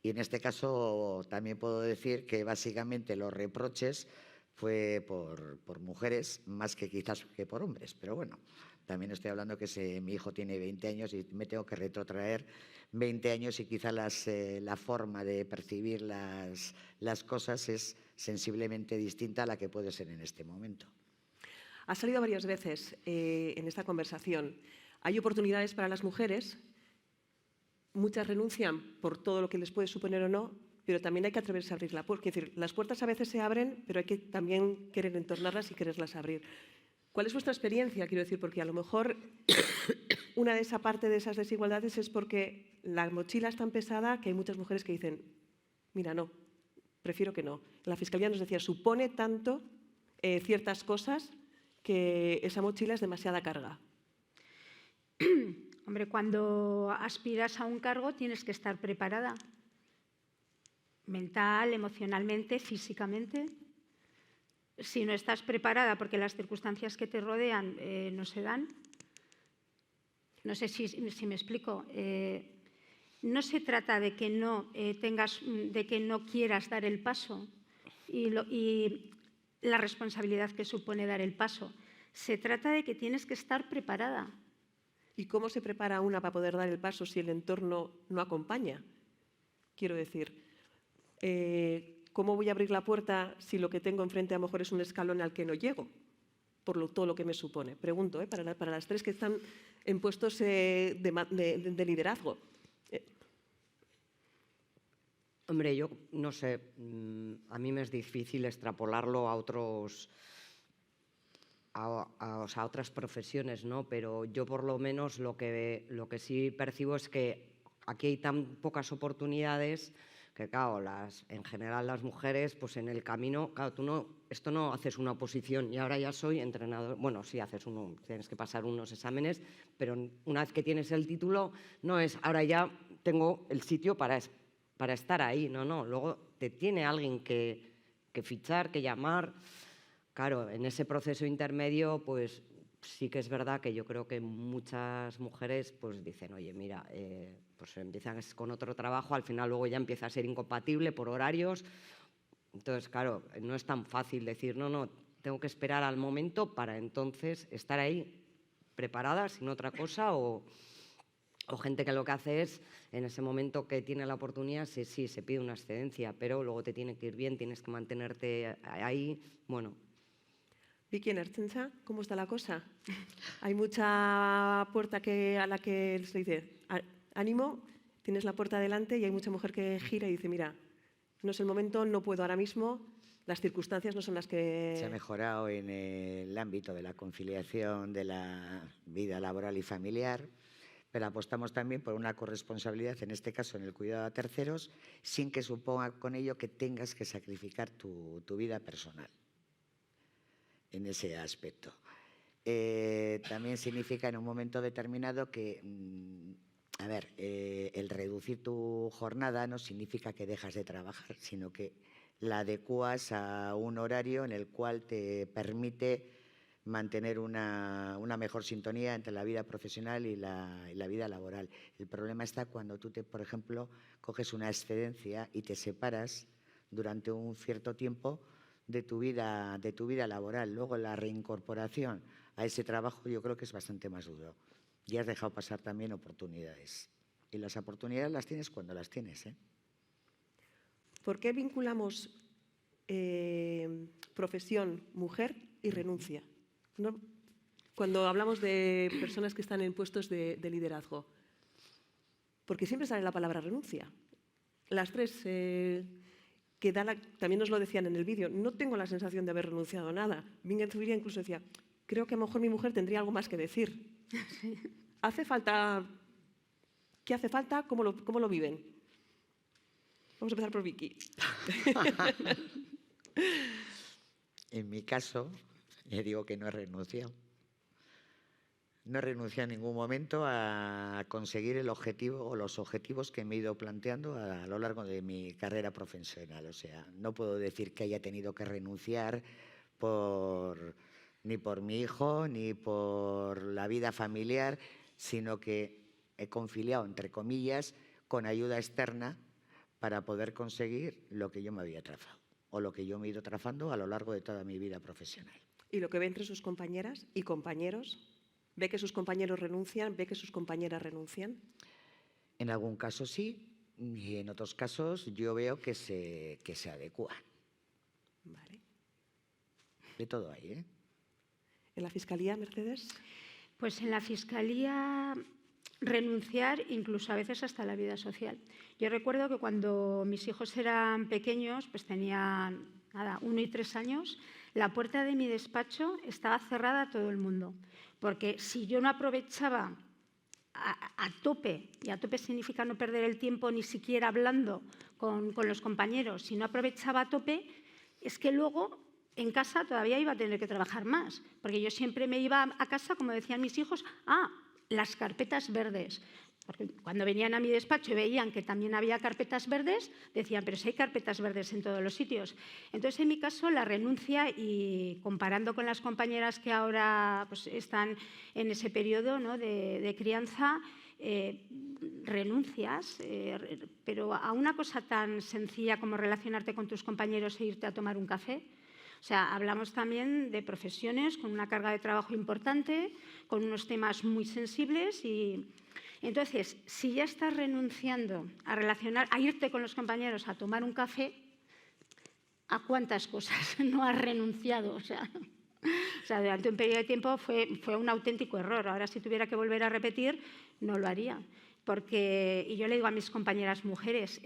Y en este caso también puedo decir que básicamente los reproches fue por mujeres más que quizás que por hombres. Pero bueno, también estoy hablando que mi hijo tiene 20 años y me tengo que retrotraer 20 años y quizá la forma de percibir las cosas es sensiblemente distinta a la que puede ser en este momento. Ha salido varias veces en esta conversación. Hay oportunidades para las mujeres, muchas renuncian por todo lo que les puede suponer o no, pero también hay que atreverse a abrir la puerta. Es decir, las puertas a veces se abren, pero hay que también querer entornarlas y quererlas abrir. ¿Cuál es vuestra experiencia? Quiero decir, porque a lo mejor una de esa parte de esas desigualdades es porque la mochila es tan pesada que hay muchas mujeres que dicen, mira, no, prefiero que no. La Fiscalía nos decía, supone tanto ciertas cosas que esa mochila es demasiada carga. Hombre, cuando aspiras a un cargo tienes que estar preparada, mental, emocionalmente, físicamente. Si no estás preparada porque las circunstancias que te rodean no se dan, no sé si me explico, no se trata de que no quieras dar el paso y la responsabilidad que supone dar el paso. Se trata de que tienes que estar preparada. ¿Y cómo se prepara una para poder dar el paso si el entorno no acompaña? Quiero decir, ¿cómo voy a abrir la puerta si lo que tengo enfrente a lo mejor es un escalón al que no llego? Por todo lo que me supone. Pregunto, para las tres que están en puestos de liderazgo. Hombre, yo no sé, a mí me es difícil extrapolarlo a otras profesiones, ¿no? Pero yo por lo menos lo que sí percibo es que aquí hay tan pocas oportunidades que, claro, en general las mujeres, pues en el camino, claro, esto no haces una oposición y ahora ya soy entrenador. Bueno, sí tienes que pasar unos exámenes, pero una vez que tienes el título, no es ahora ya tengo el sitio para estar ahí, no, luego te tiene alguien que fichar, que llamar. Claro, en ese proceso intermedio, pues sí que es verdad que yo creo que muchas mujeres pues dicen, oye, mira, pues empiezan con otro trabajo, al final luego ya empieza a ser incompatible por horarios. Entonces, claro, no es tan fácil decir, no, tengo que esperar al momento para entonces estar ahí preparada, sin otra cosa, o gente que lo que hace es, en ese momento que tiene la oportunidad, sí, se pide una excedencia, pero luego te tiene que ir bien, tienes que mantenerte ahí, bueno. Vicky, en Ertzaintza, ¿cómo está la cosa? Hay mucha puerta a la que se dice, ánimo, tienes la puerta delante y hay mucha mujer que gira y dice, mira, no es el momento, no puedo ahora mismo, las circunstancias no son las que... Se ha mejorado en el ámbito de la conciliación de la vida laboral y familiar, pero apostamos también por una corresponsabilidad, en este caso en el cuidado a terceros, sin que suponga con ello que tengas que sacrificar tu vida personal en ese aspecto. También significa en un momento determinado que, el reducir tu jornada no significa que dejas de trabajar, sino que la adecuas a un horario en el cual te permite mantener una mejor sintonía entre la vida profesional y la vida laboral. El problema está cuando tú, por ejemplo, coges una excedencia y te separas durante un cierto tiempo de tu vida laboral. Luego la reincorporación a ese trabajo yo creo que es bastante más duro. Y has dejado pasar también oportunidades. Y las oportunidades las tienes cuando las tienes, ¿eh? ¿Por qué vinculamos profesión, mujer y renuncia? ¿No? Cuando hablamos de personas que están en puestos de liderazgo. Porque siempre sale la palabra renuncia. Las tres, ¿qué que también nos lo decían en el vídeo, no tengo la sensación de haber renunciado a nada. Bingen Zubiria incluso decía, creo que a lo mejor mi mujer tendría algo más que decir. Sí. ¿Hace falta? ¿Qué hace falta? ¿Cómo lo viven? Vamos a empezar por Vicky. En mi caso, le digo que no he renunciado. No he renunciado en ningún momento a conseguir el objetivo o los objetivos que me he ido planteando a lo largo de mi carrera profesional. O sea, no puedo decir que haya tenido que renunciar ni por mi hijo, ni por la vida familiar, sino que he conciliado, entre comillas, con ayuda externa para poder conseguir lo que yo me había trazado o lo que yo me he ido trazando a lo largo de toda mi vida profesional. ¿Y lo que ve entre sus compañeras y compañeros? ¿Ve que sus compañeros renuncian? ¿Ve que sus compañeras renuncian? En algún caso sí, y en otros casos yo veo que se adecúan. Vale. De todo ahí, ¿eh? ¿En la Fiscalía, Mercedes? Pues en la Fiscalía renunciar incluso a veces hasta la vida social. Yo recuerdo que cuando mis hijos eran pequeños, pues tenían 1 y 3 años, la puerta de mi despacho estaba cerrada a todo el mundo, porque si yo no aprovechaba a tope, y a tope significa no perder el tiempo ni siquiera hablando con los compañeros, si no aprovechaba a tope, es que luego en casa todavía iba a tener que trabajar más, porque yo siempre me iba a casa, como decían mis hijos, las carpetas verdes. Porque cuando venían a mi despacho y veían que también había carpetas verdes, decían, pero si hay carpetas verdes en todos los sitios. Entonces, en mi caso, la renuncia, y comparando con las compañeras que ahora pues, están en ese periodo, ¿no?, de crianza, renuncias, pero a una cosa tan sencilla como relacionarte con tus compañeros e irte a tomar un café. O sea, hablamos también de profesiones con una carga de trabajo importante, con unos temas muy sensibles y entonces, si ya estás renunciando a irte con los compañeros a tomar un café, ¿a cuántas cosas no has renunciado? O sea, durante un periodo de tiempo fue un auténtico error. Ahora, si tuviera que volver a repetir, no lo haría. Y yo le digo a mis compañeras mujeres,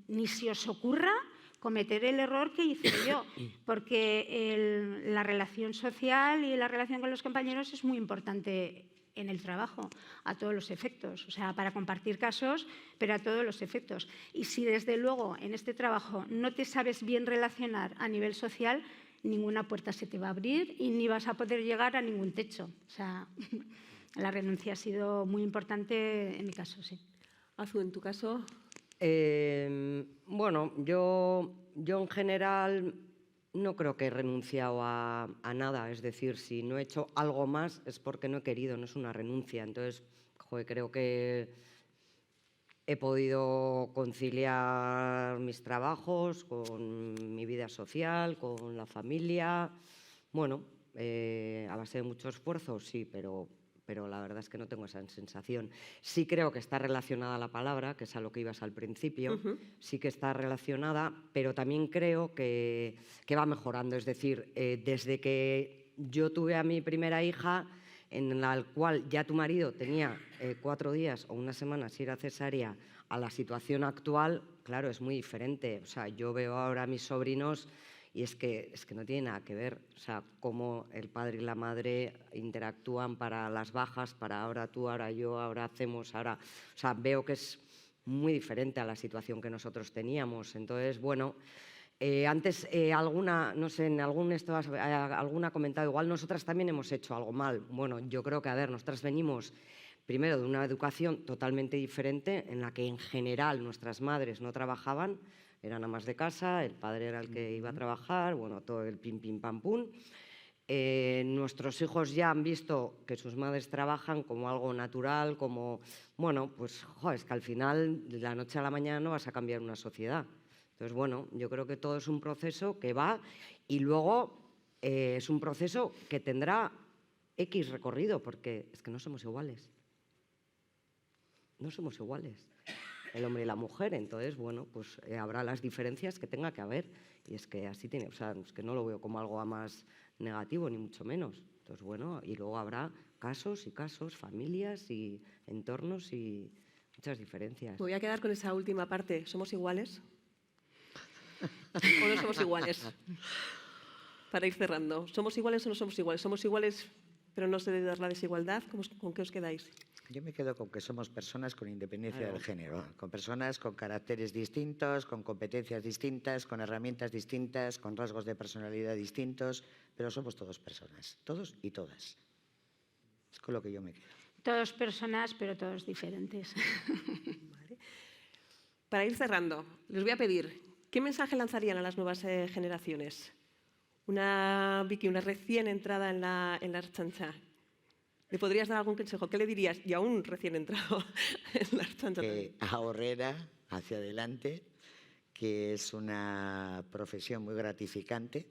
ni se os ocurra cometer el error que hice yo, porque la relación social y la relación con los compañeros es muy importante en el trabajo, a todos los efectos, o sea, para compartir casos, pero a todos los efectos. Y si desde luego en este trabajo no te sabes bien relacionar a nivel social, ninguna puerta se te va a abrir y ni vas a poder llegar a ningún techo. O sea, la renuncia ha sido muy importante en mi caso, sí. Azu, en tu caso. Bueno, yo en general no creo que he renunciado a nada. Es decir, si no he hecho algo más es porque no he querido, no es una renuncia. Entonces, creo que he podido conciliar mis trabajos con mi vida social, con la familia. Bueno, a base de mucho esfuerzo, sí, pero la verdad es que no tengo esa sensación. Sí creo que está relacionada la palabra, que es a lo que ibas al principio, sí que está relacionada, pero también creo que va mejorando. Es decir, desde que yo tuve a mi primera hija, en la cual ya tu marido tenía 4 días o una semana si era cesárea, a la situación actual, claro, es muy diferente. O sea, yo veo ahora a mis sobrinos y es que no tiene nada que ver, o sea, cómo el padre y la madre interactúan para las bajas, para ahora tú, ahora yo, ahora hacemos, ahora... O sea, veo que es muy diferente a la situación que nosotros teníamos. Entonces, bueno, antes alguna ha comentado, igual nosotras también hemos hecho algo mal. Bueno, yo creo que, nosotras venimos primero de una educación totalmente diferente en la que en general nuestras madres no trabajaban, eran amas de casa, el padre era el que iba a trabajar, bueno, todo el pim, pim, pam, pum. Nuestros hijos ya han visto que sus madres trabajan como algo natural, como, bueno, pues, es que al final, de la noche a la mañana no vas a cambiar una sociedad. Entonces, bueno, yo creo que todo es un proceso que va y luego es un proceso que tendrá X recorrido, porque es que no somos iguales. No somos iguales, el hombre y la mujer. Entonces, bueno, pues habrá las diferencias que tenga que haber. Y es que así tiene, o sea, es que no lo veo como algo a más negativo, ni mucho menos. Entonces, bueno, y luego habrá casos y casos, familias y entornos y muchas diferencias. Me voy a quedar con esa última parte. ¿Somos iguales? ¿O no somos iguales? Para ir cerrando, ¿somos iguales o no somos iguales? ¿Somos iguales pero no se debe dar la desigualdad? ¿Con qué os quedáis? Yo me quedo con que somos personas con independencia del género, con personas con caracteres distintos, con competencias distintas, con herramientas distintas, con rasgos de personalidad distintos, pero somos todos personas, todos y todas. Es con lo que yo me quedo. Todos personas, pero todos diferentes. Vale. Para ir cerrando, les voy a pedir, ¿qué mensaje lanzarían a las nuevas generaciones? Vicky, una recién entrada en la Ertzaintza. ¿Le podrías dar algún consejo? ¿Qué le dirías? Y a un recién entrado en la Ertzaintza. Que ahorrera hacia adelante, que es una profesión muy gratificante,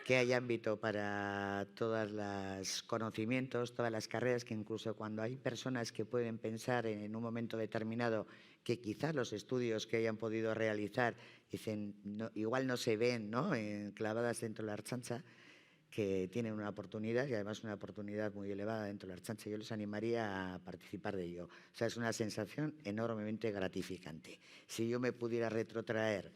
que hay ámbito para todos los conocimientos, todas las carreras, que incluso cuando hay personas que pueden pensar en un momento determinado que quizás los estudios que hayan podido realizar dicen, no, igual no se ven, ¿no?, clavadas dentro de la Ertzaintza, que tienen una oportunidad y además una oportunidad muy elevada dentro de la Ertzaintza. Yo les animaría a participar de ello. O sea, es una sensación enormemente gratificante. Si yo me pudiera retrotraer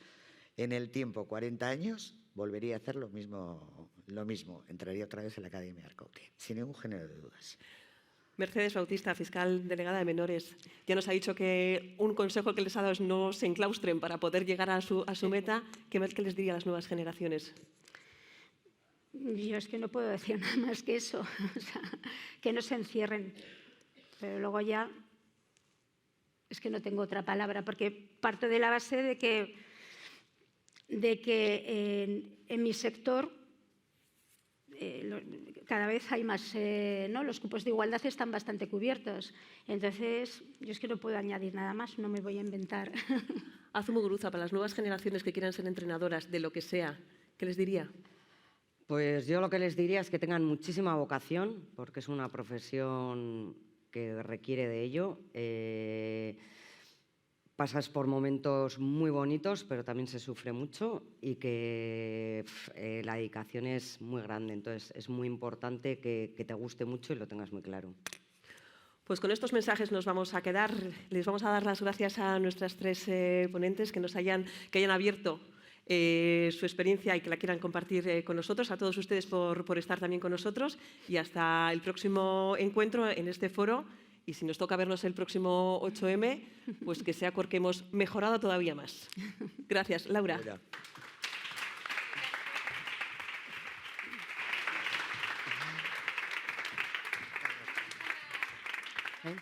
en el tiempo 40 años, volvería a hacer lo mismo. Entraría otra vez en la Academia Arkaute, sin ningún género de dudas. Mercedes Bautista, fiscal delegada de menores, ya nos ha dicho que un consejo que les ha dado es no se enclaustren para poder llegar a su meta. ¿Qué les diría a las nuevas generaciones? Yo es que no puedo decir nada más que eso, o sea, que no se encierren, pero luego ya es que no tengo otra palabra, porque parto de la base de que en mi sector cada vez hay más, ¿no? Los cupos de igualdad están bastante cubiertos, entonces yo es que no puedo añadir nada más, no me voy a inventar. Azu Muguruza, para las nuevas generaciones que quieran ser entrenadoras de lo que sea, ¿qué les diría? Pues yo lo que les diría es que tengan muchísima vocación, porque es una profesión que requiere de ello. Pasas por momentos muy bonitos, pero también se sufre mucho y que la dedicación es muy grande. Entonces, es muy importante que te guste mucho y lo tengas muy claro. Pues con estos mensajes nos vamos a quedar. Les vamos a dar las gracias a nuestras tres ponentes que hayan abierto su experiencia y que la quieran compartir con nosotros, a todos ustedes por estar también con nosotros, y hasta el próximo encuentro en este foro, y si nos toca vernos el próximo 8M, pues que sea porque hemos mejorado todavía más. Gracias. Laura. ¿Eh?